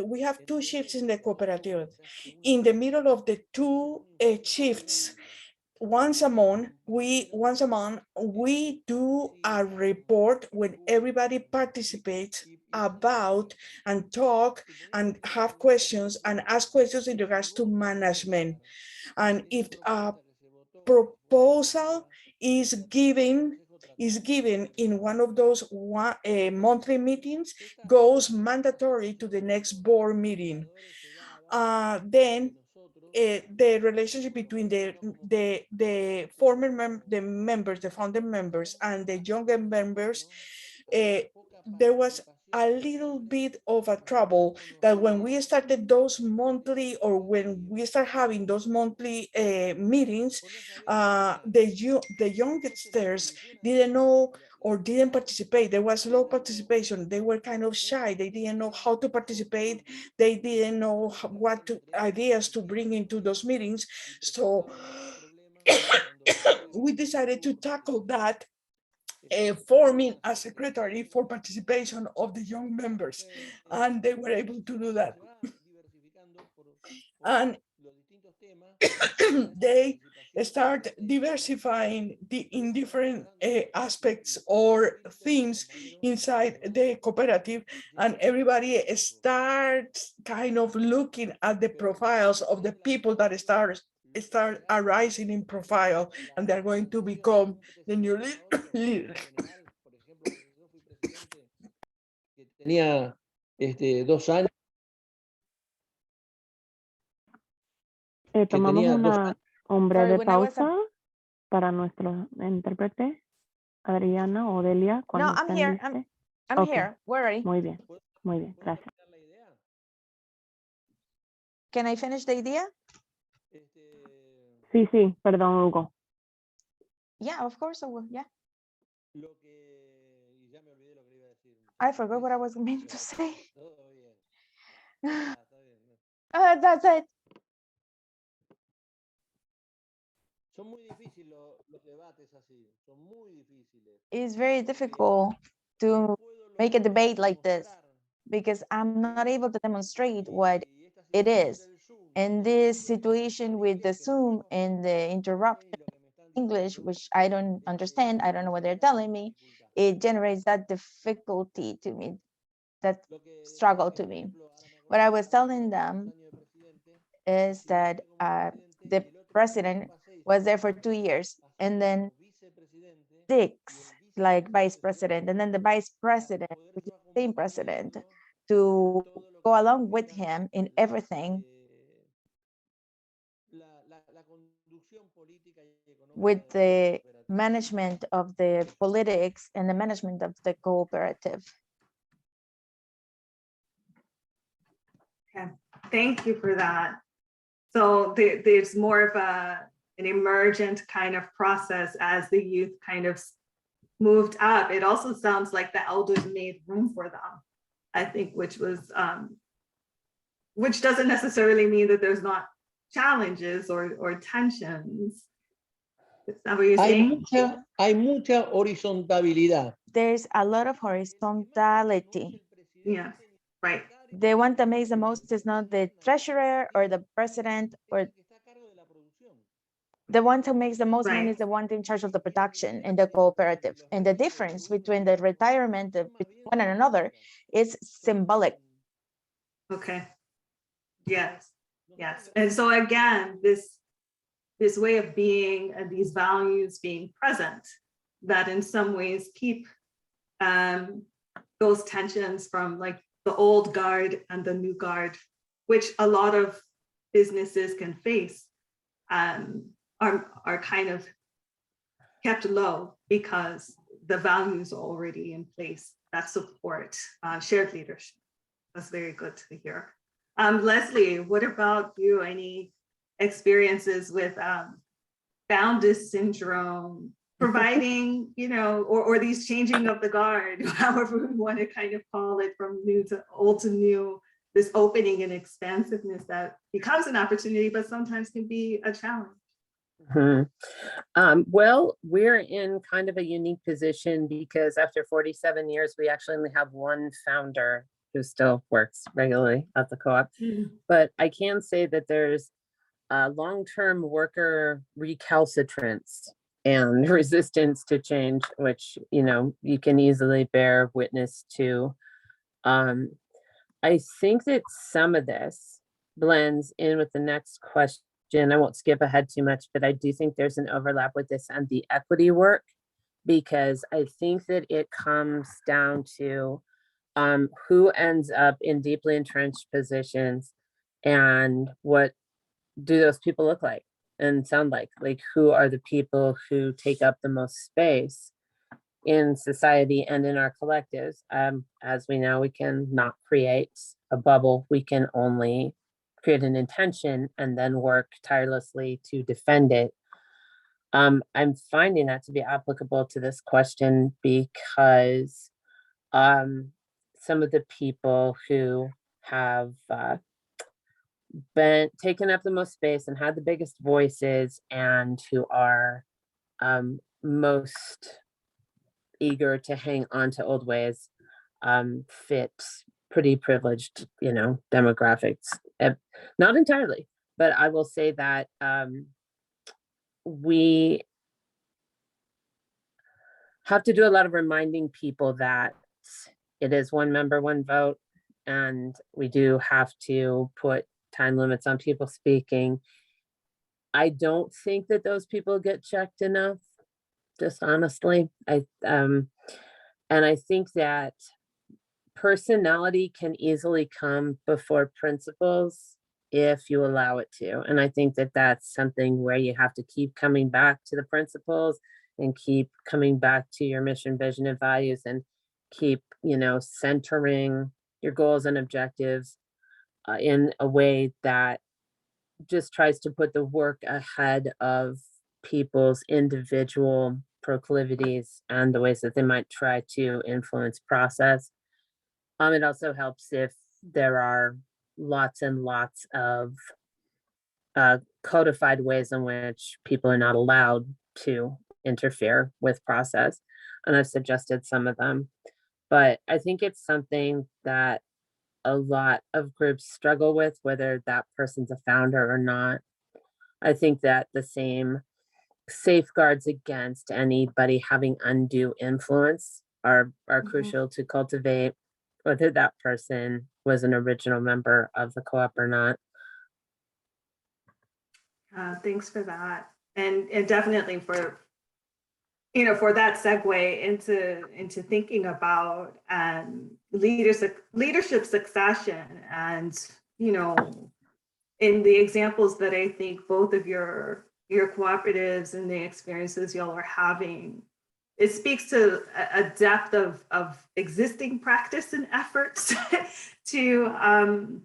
we have two shifts in the cooperative. In the middle of the two shifts, once a month we do a report when everybody participates about and talk and have questions and ask questions in regards to management. And if a proposal is given in one of those monthly meetings, goes mandatory to the next board meeting. Then the relationship between the members, the founding members, and the younger members, there was a little bit of a trouble that when we started those monthly, or when we start having those monthly meetings, the youngsters didn't know or didn't participate. There was low participation. They were kind of shy. They didn't know how to participate. They didn't know what ideas to bring into those meetings. So we decided to tackle that, forming a secretary for participation of the young members, and they were able to do that. And they start diversifying in different aspects or themes inside the cooperative, and everybody starts kind of looking at the profiles of the people that start arising in profile, and they're going to become the new leader. tenía 2 años. Tomamos tenía 2 una Sorry, breve when I was pausa para nuestro intérprete, Adriana o Delia. no, cuando I'm estén here. listos. I'm Okay. here. We're ready. Muy bien, gracias. Can I finish the idea? Sí, perdón, Hugo. Yeah, of course I will. Yeah. I forgot what I was meant to say. That's it. It's very difficult to make a debate like this because I'm not able to demonstrate what it is. And this situation with the Zoom and the interruption English, which I don't understand, I don't know what they're telling me, it generates that difficulty to me, that struggle to me. What I was telling them is that the president was there for 2 years, and then 6 like vice president, and then the vice president, which is the same president, to go along with him in everything with the management of the politics and the management of the cooperative. Okay, thank you for that. So there's more of an emergent kind of process as the youth kind of moved up, it also sounds like the elders made room for them, I think, which doesn't necessarily mean that there's not challenges or tensions. Is that what you're saying? Hay mucha horizontabilidad. There's a lot of horizontality. Yeah, right. The one that makes the most is not the treasurer or the president, or the one who makes the most money is the one in charge of the production in the cooperative. And the difference between the retirement of one and another is symbolic. Okay. Yes. Yes. And so again, this way of being and these values being present, that in some ways keep those tensions from like the old guard and the new guard, which a lot of businesses can face, are kind of kept low because the values are already in place that support shared leadership. That's very good to hear. Leslie, what about you? Any experiences with founders syndrome, providing, or these changing of the guard, however we want to kind of call it, from new to old to new, this opening and expansiveness that becomes an opportunity, but sometimes can be a challenge? Well, we're in kind of a unique position because after 47 years, we actually only have one founder who still works regularly at the co-op. But I can say that there's long-term worker recalcitrance and resistance to change, which, you can easily bear witness to. I think that some of this blends in with the next question. I won't skip ahead too much, but I do think there's an overlap with this and the equity work, because I think that it comes down to who ends up in deeply entrenched positions and what do those people look like and sound like who are the people who take up the most space in society and in our collectives. As we know, we can not create a bubble. We can only create an intention and then work tirelessly to defend it. I'm finding that to be applicable to this question because some of the people who have been taken up the most space and had the biggest voices and who are most eager to hang on to old ways fit pretty privileged, demographics. Not entirely, but I will say that we have to do a lot of reminding people that it is one member, one vote, and we do have to put time limits on people speaking. I don't think that those people get checked enough, just honestly. And I think that personality can easily come before principles if you allow it to. And I think that that's something where you have to keep coming back to the principles and keep coming back to your mission, vision, and values, and keep, centering your goals and objectives in a way that just tries to put the work ahead of people's individual proclivities and the ways that they might try to influence process. It also helps if there are lots and lots of codified ways in which people are not allowed to interfere with process. And I've suggested some of them, but I think it's something that a lot of groups struggle with, whether that person's a founder or not. I think that the same safeguards against anybody having undue influence are crucial to cultivate, whether that person was an original member of the co-op or not. Thanks for that. And definitely for that segue into thinking about leadership succession. And, in the examples that I think both of your cooperatives and the experiences y'all are having, it speaks to a depth of existing practice and efforts to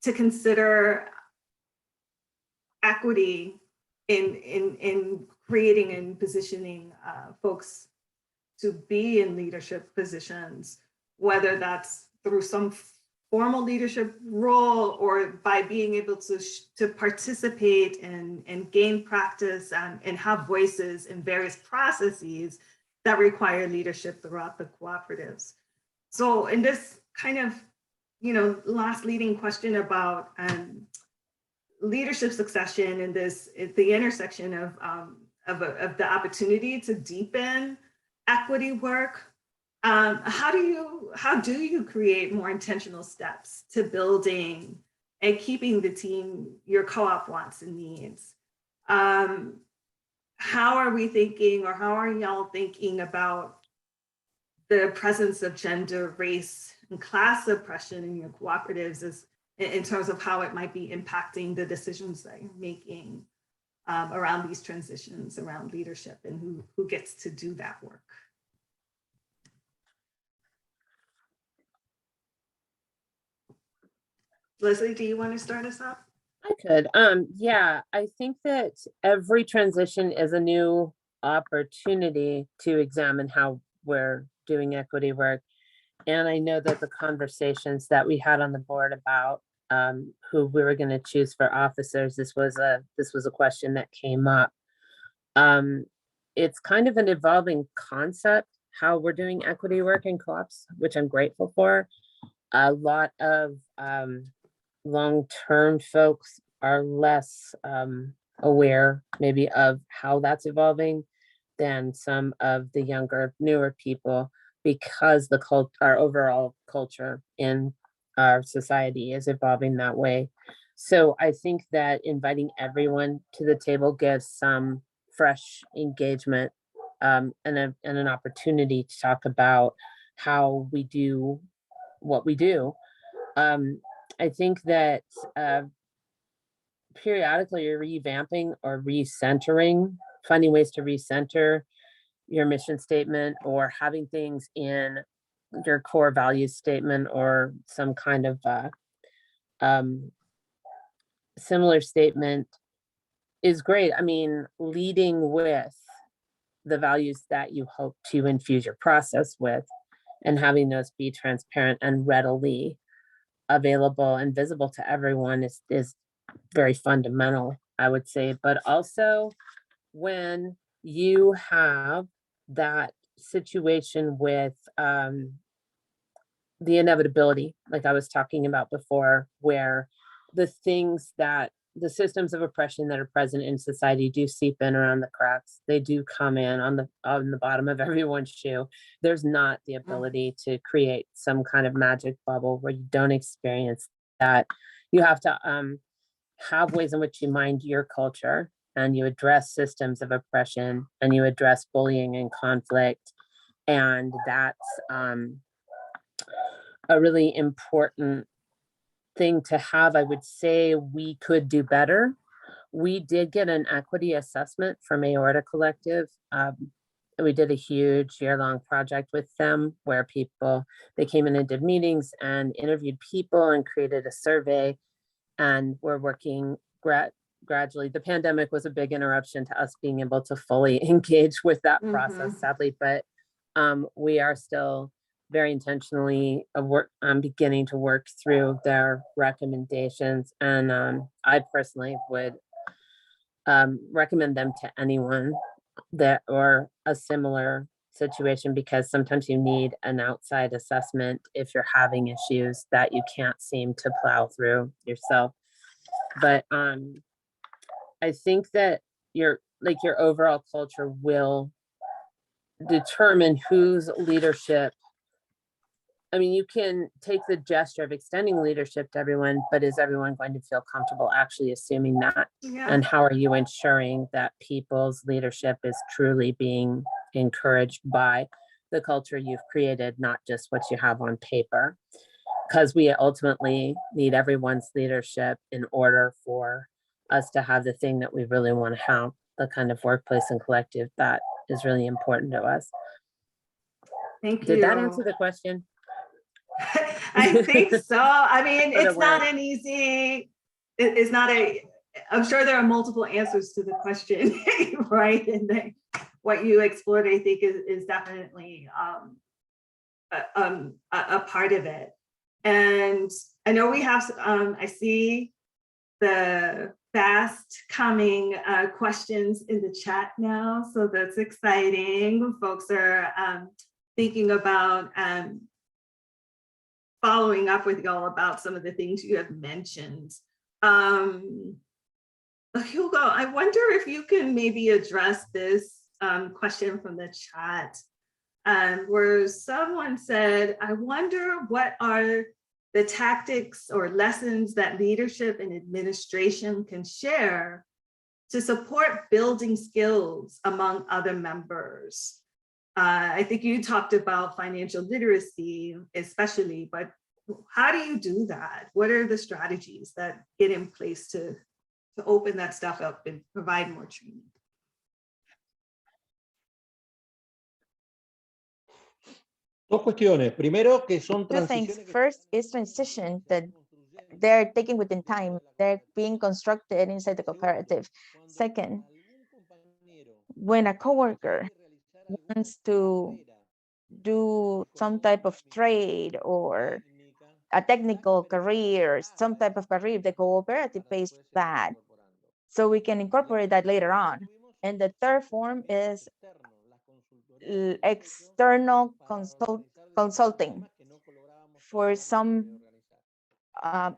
consider equity in creating and positioning folks to be in leadership positions, whether that's through some formal leadership role or by being able to participate and gain practice and have voices in various processes that require leadership throughout the cooperatives. So in this kind of, last leading question about leadership succession and the intersection of the opportunity to deepen equity work, how do you create more intentional steps to building and keeping the team your co-op wants and needs? How are we thinking, or how are y'all thinking about the presence of gender, race, and class oppression in your cooperatives as in terms of how it might be impacting the decisions that you're making around these transitions, around leadership, and who gets to do that work? Leslie, do you want to start us off? I could. Yeah, I think that every transition is a new opportunity to examine how we're doing equity work. And I know that the conversations that we had on the board about who we were going to choose for officers, this was a question that came up. It's kind of an evolving concept, how we're doing equity work in co-ops, which I'm grateful for. A lot of long-term folks are less aware maybe of how that's evolving than some of the younger, newer people, because our overall culture in our society is evolving that way. So I think that inviting everyone to the table gives some fresh engagement and an opportunity to talk about how we do what we do. I think that periodically you're revamping or recentering, finding ways to recenter your mission statement, or having things in your core values statement or some kind of similar statement is great. I mean, leading with the values that you hope to infuse your process with, and having those be transparent and readily available and visible to everyone is very fundamental, I would say. But also, when you have that situation with the inevitability, like I was talking about before, where the things that the systems of oppression that are present in society do seep in around the cracks. They do come in on the bottom of everyone's shoe. There's not the ability to create some kind of magic bubble where you don't experience that. You have to have ways in which you mind your culture, and you address systems of oppression, and you address bullying and conflict. And that's a really important thing to have. I would say we could do better. We did get an equity assessment from Aorta Collective. We did a huge year-long project with them where they came in and did meetings and interviewed people and created a survey. And we're working gradually. The pandemic was a big interruption to us being able to fully engage with that process, sadly, but we are still very intentionally beginning to work through their recommendations. And I personally would recommend them to anyone or a similar situation, because sometimes you need an outside assessment if you're having issues that you can't seem to plow through yourself. But I think that your overall culture will determine whose leadership. I mean, you can take the gesture of extending leadership to everyone, but is everyone going to feel comfortable actually assuming that? Yeah. And how are you ensuring that people's leadership is truly being encouraged by the culture you've created, not just what you have on paper? Because we ultimately need everyone's leadership in order for us to have the thing that we really want to have, the kind of workplace and collective that is really important to us. Thank you. Did that answer the question? I think so. I mean, it's not an easy, I'm sure there are multiple answers to the question, right? And what you explored, I think, is definitely a part of it. And I know we have, I see the fast coming questions in the chat now. So that's exciting. Folks are thinking about following up with y'all about some of the things you have mentioned. Hugo, I wonder if you can maybe address this question from the chat, where someone said, I wonder what are the tactics or lessons that leadership and administration can share to support building skills among other members. I think you talked about financial literacy, especially, but how do you do that? What are the strategies that get in place to open that stuff up and provide more training? Dos cuestiones. Primero, que son Two things. transiciones. First is transition that they're taking within time. They're being constructed inside the cooperative. Second, when a coworker wants to do some type of trade or a technical career, some type of career, the cooperative pays for that. So we can incorporate that later on. And the third form is external consulting for some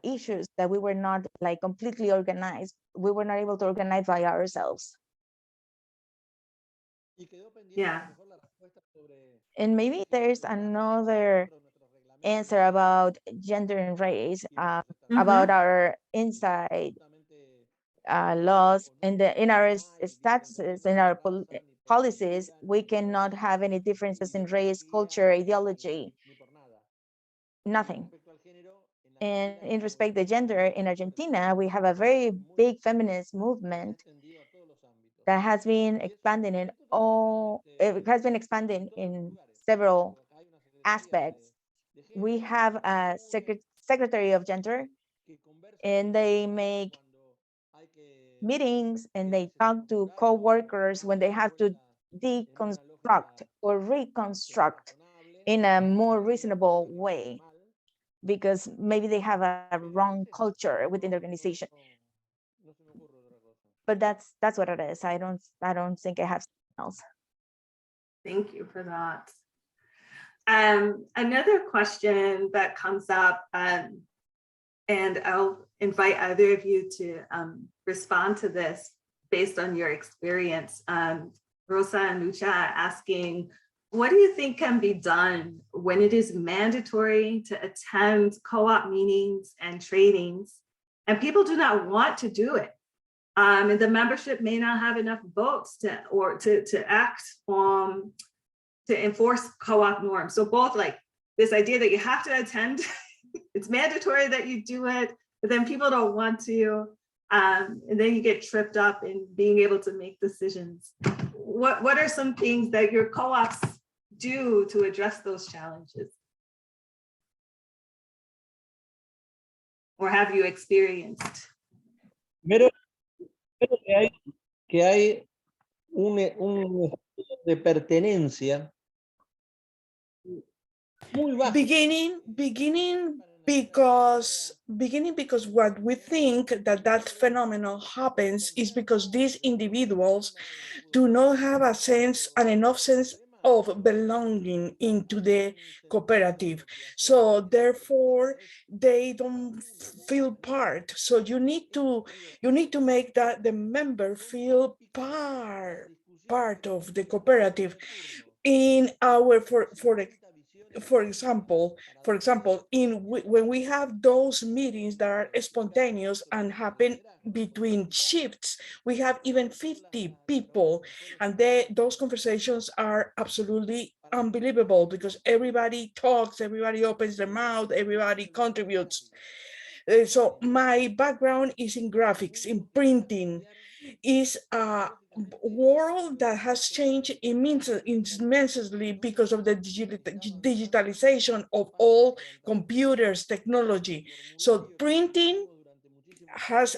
issues that we were not like completely organized. We were not able to organize by ourselves. Yeah. And maybe there's another answer about gender and race, about our inside laws and in our statuses, in our policies, we cannot have any differences in race, culture, ideology, nothing. And in respect to gender, in Argentina, we have a very big feminist movement that has been expanding in all, it has been expanding in several aspects. We have a secretary of gender, and they make meetings and they talk to co-workers when they have to deconstruct or reconstruct in a more reasonable way, because maybe they have a wrong culture within the organization. But that's what it is. I don't think I have something else. Thank you for that. Another question that comes up, and I'll invite either of you to respond to this based on your experience. Rosa and Lucha asking, what do you think can be done when it is mandatory to attend co-op meetings and trainings and people do not want to do it? And the membership may not have enough votes to act on, to enforce co-op norms. So both like this idea that you have to attend, it's mandatory that you do it, but then people don't want to, and then you get tripped up in being able to make decisions. What are some things that your co-ops do to address those challenges? Or have you experienced? Primero que hay un estado de pertenencia muy bajo. Beginning because what we think that phenomenon happens is because these individuals do not have an enough sense of belonging into the cooperative. So therefore they don't feel part. So you need to make that the member feel part of the cooperative. In our for example, when we have those meetings that are spontaneous and happen between shifts, we have even 50 people, and those conversations are absolutely unbelievable because everybody talks, everybody opens their mouth, everybody contributes. So my background is in graphics, in printing. Is a world that has changed immensely because of the digitalization of all computers, technology. So printing has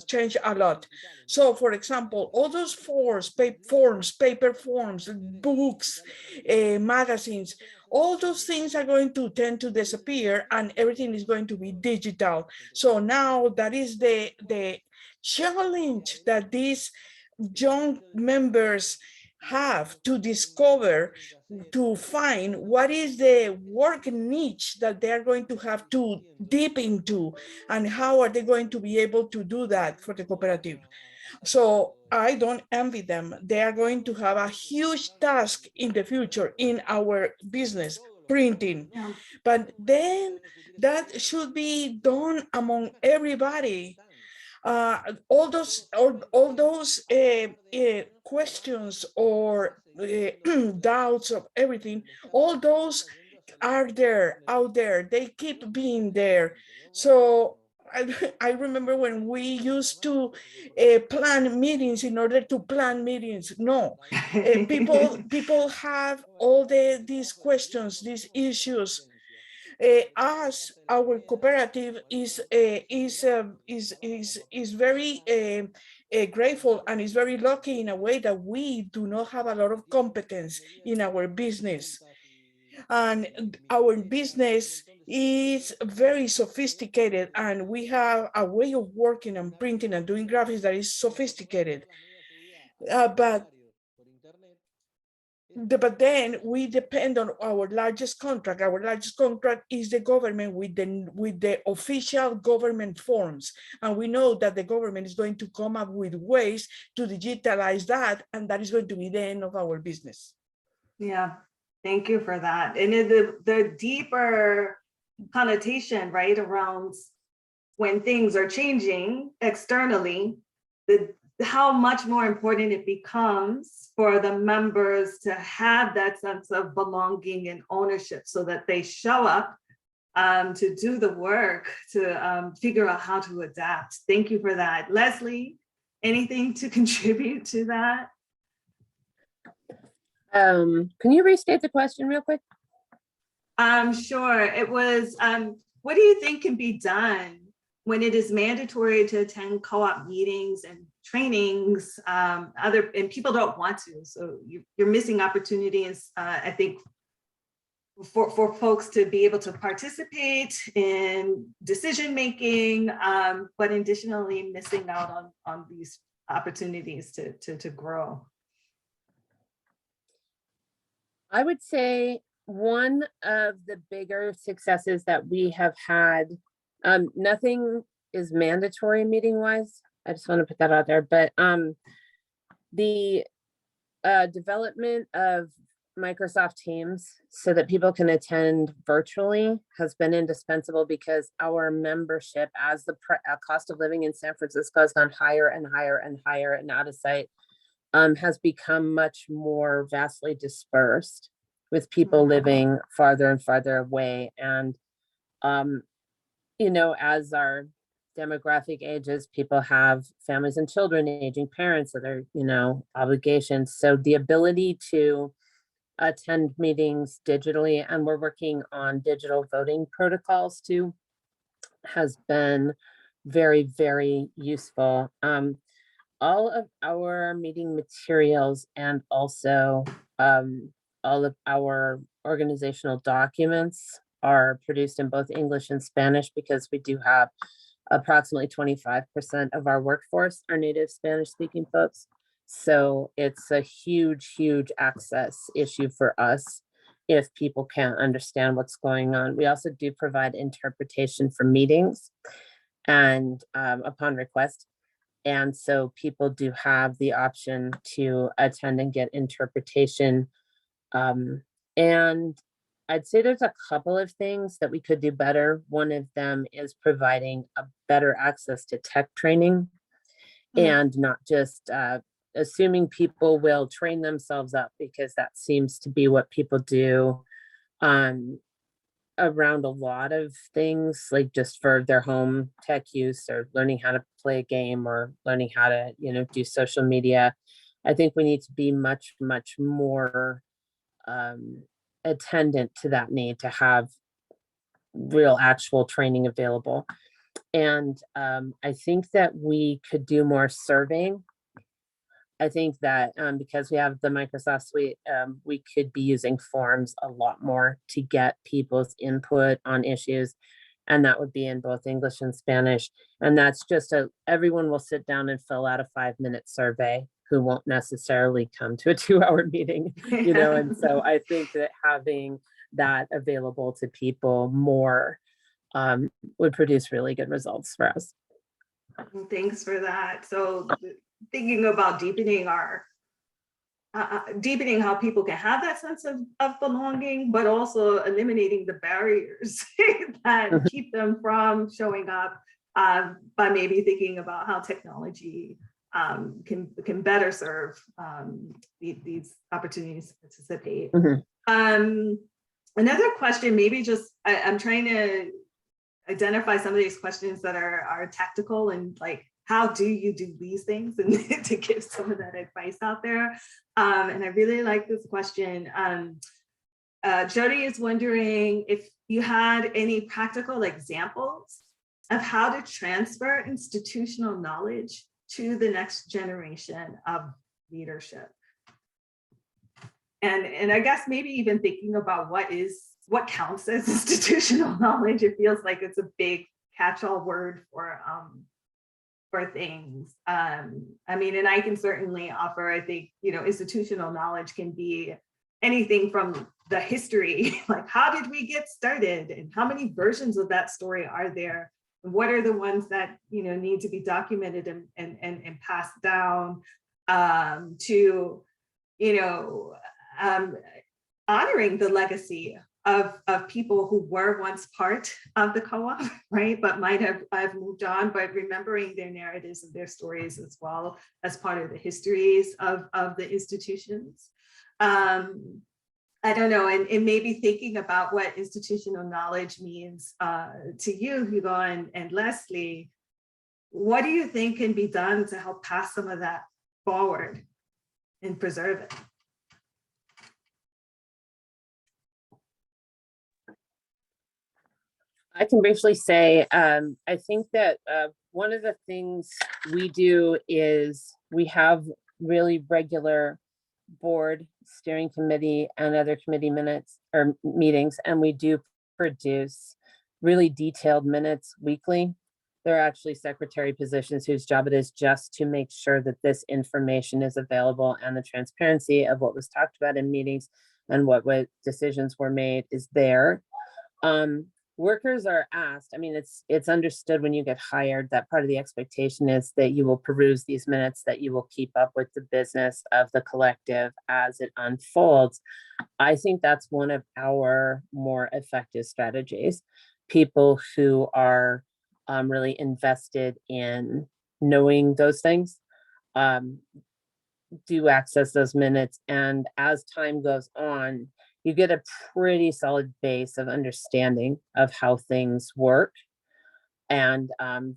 changed a lot. So, for example, all those paper forms, books, magazines, all those things are going to tend to disappear, and everything is going to be digital. So now that is the challenge that these young members have to discover, to find what is the work niche that they are going to have to dip into, and how are they going to be able to do that for the cooperative. So I don't envy them. They are going to have a huge task in the future in our business, printing. Yeah. But then that should be done among everybody. All those questions or doubts of everything, all those are there, out there. They keep being there. So I remember when we used to plan meetings in order to plan meetings. No, people have all these questions, these issues. Us, our cooperative is very grateful and is very lucky in a way that we do not have a lot of competence in our business, and our business is very sophisticated, and we have a way of working and printing and doing graphics that is sophisticated. But then we depend on our largest contract. Our largest contract is the government with the official government forms. And we know that the government is going to come up with ways to digitalize that, and that is going to be the end of our business. Yeah, thank you for that. And the deeper connotation, right, around when things are changing externally, how much more important it becomes for the members to have that sense of belonging and ownership, so that they show up to do the work, to figure out how to adapt. Thank you for that. Leslie, anything to contribute to that? Can you restate the question real quick? Sure. It was, what do you think can be done when it is mandatory to attend co-op meetings and trainings, and people don't want to? So you're missing opportunities, I think, for folks to be able to participate in decision making, but additionally missing out on these opportunities to grow. I would say one of the bigger successes that we have had, nothing is mandatory meeting wise. I just want to put that out there, but the development of Microsoft Teams so that people can attend virtually has been indispensable, because our membership, as the cost of living in San Francisco has gone higher and higher and higher and out of sight, has become much more vastly dispersed, with people living farther and farther away. And, you know, as our demographic ages, people have families and children, aging parents, other, you know, obligations. So the ability to attend meetings digitally, and we're working on digital voting protocols too, has been very, very useful. All of our meeting materials and also all of our organizational documents are produced in both English and Spanish, because we do have approximately 25% of our workforce are native Spanish speaking folks. So it's a huge, huge access issue for us if people can't understand what's going on. We also do provide interpretation for meetings and upon request. And so people do have the option to attend and get interpretation. And I'd say there's a couple of things that we could do better. One of them is providing a better access to tech training, and not just assuming people will train themselves up, because that seems to be what people do around a lot of things, like just for their home tech use, or learning how to play a game, or learning how to, you know, do social media. I think we need to be much, much more attendant to that need to have real actual training available. And I think that we could do more surveying. I think that because we have the Microsoft Suite, we could be using forms a lot more to get people's input on issues. And that would be in both English and Spanish. And that's just everyone will sit down and fill out a 5-minute survey who won't necessarily come to a 2-hour meeting, you know? And so I think that having that available to people more would produce really good results for us. Well, thanks for that. So thinking about deepening our deepening how people can have that sense of belonging, but also eliminating the barriers that keep them from showing up, by maybe thinking about how technology can better serve these opportunities to participate. Another question, maybe just I'm trying to identify some of these questions that are tactical, and like, how do you do these things, and to give some of that advice out there. And I really like this question. Jody is wondering if you had any practical examples of how to transfer institutional knowledge to the next generation of leadership. And I guess maybe even thinking about what counts as institutional knowledge. It feels like it's a big catch-all word for things. I mean, and I can certainly offer, I think, institutional knowledge can be anything from the history, like how did we get started, and how many versions of that story are there, and what are the ones that need to be documented and passed down, to honoring the legacy of people who were once part of the co-op, right? But might have moved on, but remembering their narratives and their stories as well as part of the histories of the institutions. I don't know, and maybe thinking about what institutional knowledge means to you, Hugo and Leslie. What do you think can be done to help pass some of that forward and preserve it? I can briefly say, I think that one of the things we do is we have really regular board, steering committee, and other committee minutes or meetings, and we do produce really detailed minutes weekly. There are actually secretary positions whose job it is just to make sure that this information is available, and the transparency of what was talked about in meetings and what decisions were made is there. Workers are asked, I mean, it's understood when you get hired that part of the expectation is that you will peruse these minutes, that you will keep up with the business of the collective as it unfolds. I think that's one of our more effective strategies. People who are really invested in knowing those things do access those minutes. And as time goes on, you get a pretty solid base of understanding of how things work. And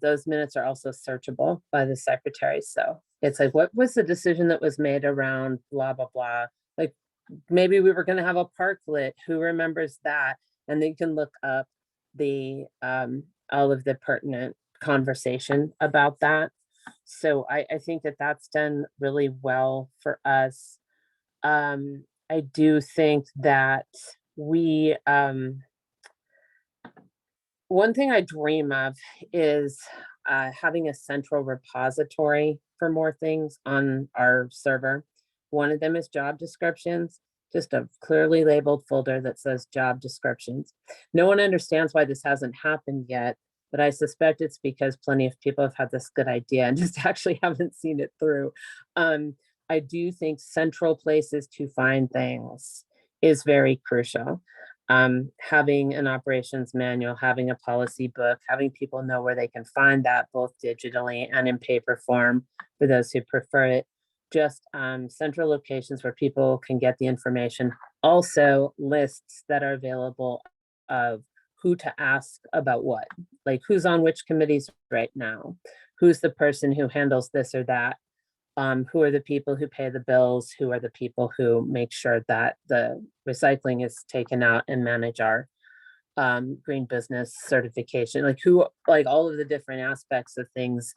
those minutes are also searchable by the secretary. So it's like, what was the decision that was made around blah, blah, blah? Like maybe we were going to have a park lit. Who remembers that? And they can look up the all of the pertinent conversation about that. So I think that that's done really well for us. I do think that we, one thing I dream of is having a central repository for more things on our server. One of them is job descriptions, just a clearly labeled folder that says job descriptions. No one understands why this hasn't happened yet, but I suspect it's because plenty of people have had this good idea and just actually haven't seen it through. I do think central places to find things is very crucial. Having an operations manual, having a policy book, having people know where they can find that both digitally and in paper form for those who prefer it. Just central locations where people can get the information. Also lists that are available of who to ask about what, like who's on which committees right now, who's the person who handles this or that. Who are the people who pay the bills? Who are the people who make sure that the recycling is taken out and manage our green business certification, like all of the different aspects of things,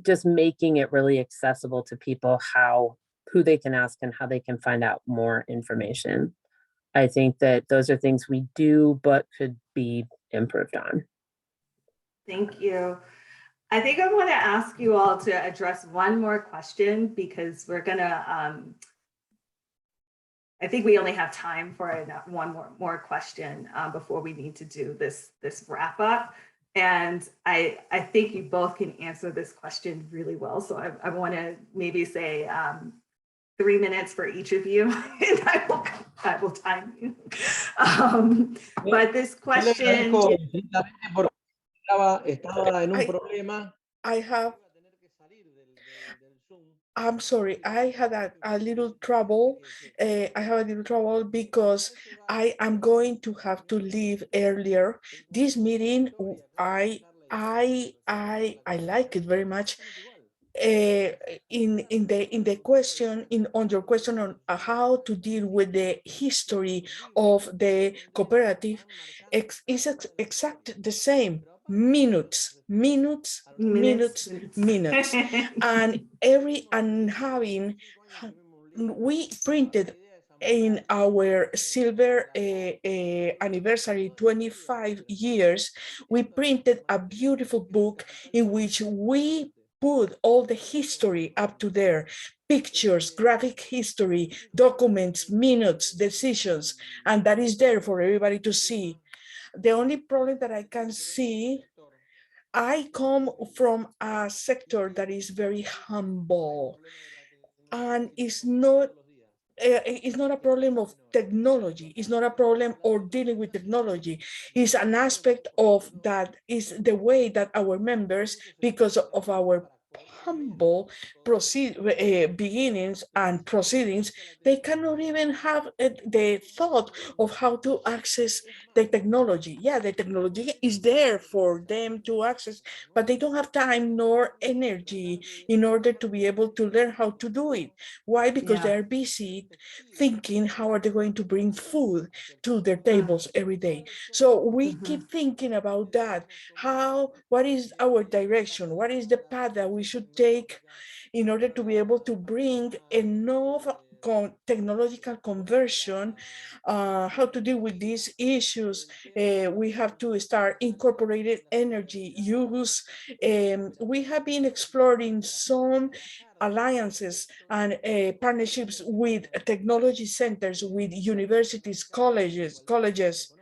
just making it really accessible to people, who they can ask and how they can find out more information. I think that those are things we do, but could be improved on. Thank you. I think I want to ask you all to address one more question, because we're gonna, I think we only have time for one more question before we need to do this wrap up. And I think you both can answer this question really well. So I want to maybe say 3 minutes for each of you, and I will time you. But this question. Estaba en un problema. I'm sorry, I had a little trouble. I have a little trouble because I am going to have to leave earlier. This meeting, I like it very much. In the question on your question on how to deal with the history of the cooperative, is exact the same. Minutes, and we printed in our silver anniversary 25 years, we printed a beautiful book in which we put all the history up to there: pictures, graphic history, documents, minutes, decisions, and that is there for everybody to see. The only problem that I can see, I come from a sector that is very humble, and it's not a problem of technology. It's not a problem or dealing with technology. It's an aspect of that is the way that our members, because of our humble beginnings and proceedings, they cannot even have the thought of how to access the technology. Yeah, the technology is there for them to access, but they don't have time nor energy in order to be able to learn how to do it. Why? Because they are busy thinking how are they going to bring food to their tables every day. So we keep thinking about that. What is our direction? What is the path that we should take in order to be able to bring enough technological conversion, how to deal with these issues? We have to start incorporated energy use. We have been exploring some alliances and partnerships with technology centers, with universities, colleges,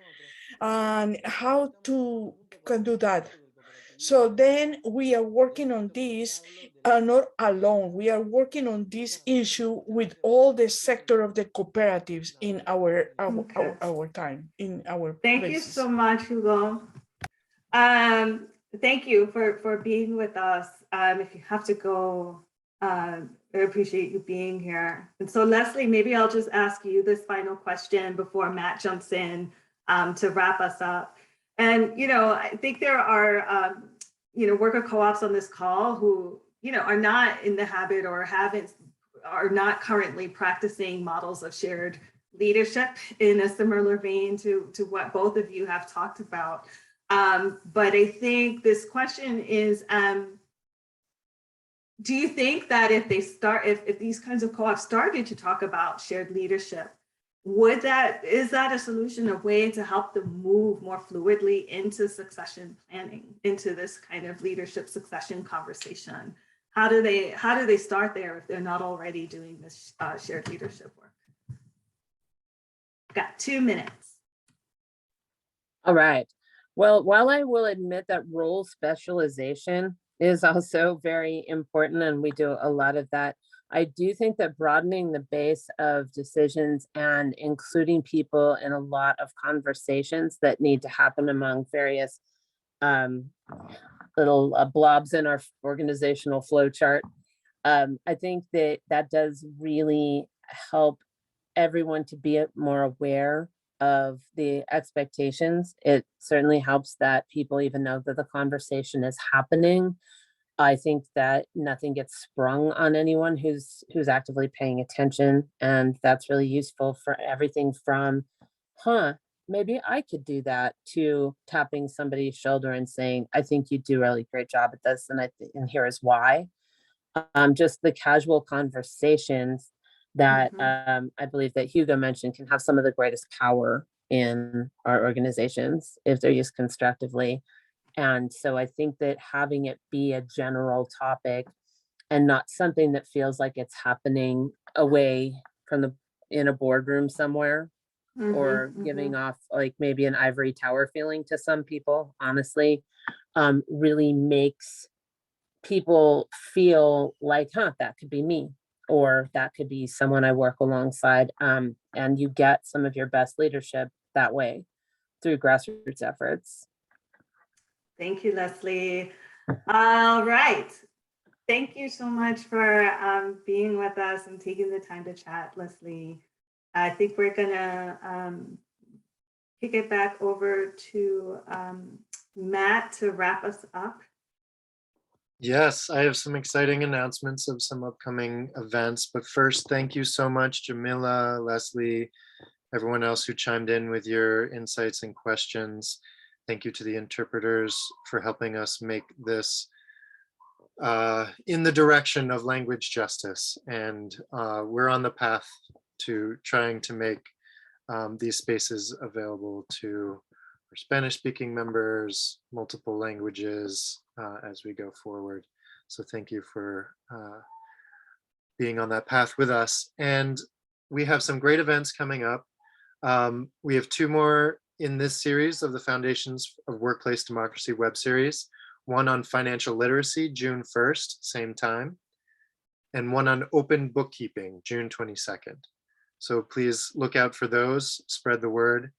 and how to can do that. So then we are working on this, not alone. We are working on this issue with all the sector of the cooperatives in our time, in our Thank places. you so much, Hugo. Thank you for being with us. If you have to go, I appreciate you being here. And so Leslie, maybe I'll just ask you this final question before Matt jumps in to wrap us up. And, I think there are, worker co-ops on this call who, are not in the habit or are not currently practicing models of shared leadership in a similar vein to what both of you have talked about. But I think this question is, do you think that if these kinds of co-ops started to talk about shared leadership, is that a solution, a way to help them move more fluidly into succession planning, into this kind of leadership succession conversation? How do they start there if they're not already doing this shared leadership work? Got 2 minutes. All right. Well, while I will admit that role specialization is also very important, and we do a lot of that, I do think that broadening the base of decisions and including people in a lot of conversations that need to happen among various little blobs in our organizational flow chart, I think that does really help everyone to be more aware of the expectations. It certainly helps that people even know that the conversation is happening. I think that nothing gets sprung on anyone who's actively paying attention, and that's really useful for everything from, maybe I could do that, to tapping somebody's shoulder and saying, I think you do a really great job at this, and and here is why. Just the casual conversations that I believe that Hugo mentioned can have some of the greatest power in our organizations if they're used constructively. And so I think that having it be a general topic and not something that feels like it's happening away from in a boardroom somewhere, or giving off like maybe an ivory tower feeling to some people, honestly, really makes people feel like, that could be me, or that could be someone I work alongside. And you get some of your best leadership that way, through grassroots efforts. Thank you, Leslie. All right. Thank you so much for being with us and taking the time to chat, Leslie. I think we're gonna kick it back over to Matt to wrap us up. Yes, I have some exciting announcements of some upcoming events, but first, thank you so much, Jamila, Leslie, everyone else who chimed in with your insights and questions. Thank you to the interpreters for helping us make this in the direction of language justice. And we're on the path to trying to make these spaces available to our Spanish-speaking members, multiple languages as we go forward. So thank you for being on that path with us. And we have some great events coming up. We have 2 more in this series of the Foundations of Workplace Democracy web series. One on financial literacy, June 1st, same time, and one on open bookkeeping, June 22nd. So please look out for those, spread the word.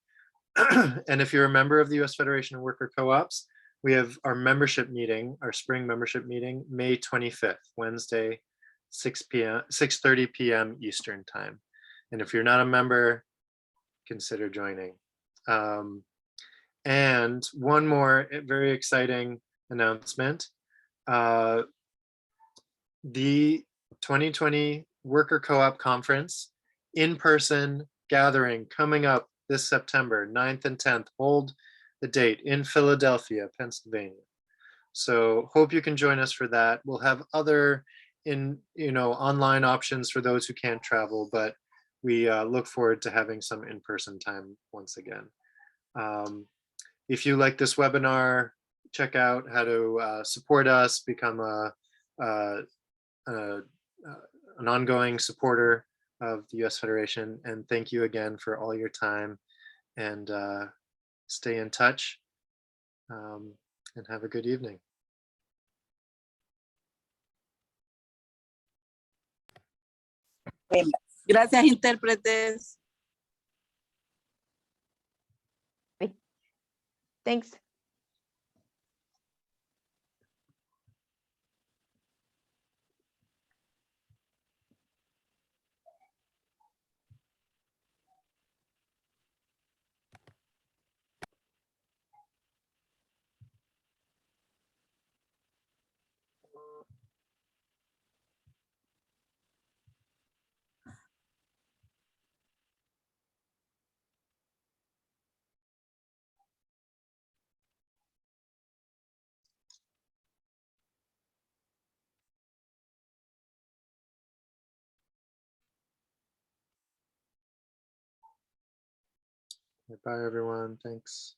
And if you're a member of the US Federation of Worker Co-ops, we have our membership meeting, our spring membership meeting, May 25th, Wednesday, 6:30 p.m. Eastern time. And if you're not a member, consider joining. And one more very exciting announcement. The 2020 Worker Co-op Conference in-person gathering coming up this September 9th and 10th. Hold the date in Philadelphia, Pennsylvania. So hope you can join us for that. We'll have other online options for those who can't travel, but we look forward to having some in-person time once again. If you like this webinar, check out how to support us, become an ongoing supporter of the US Federation. And thank you again for all your time, and stay in touch, and have a good evening. Gracias, intérpretes. Thanks. Bye, everyone. Thanks.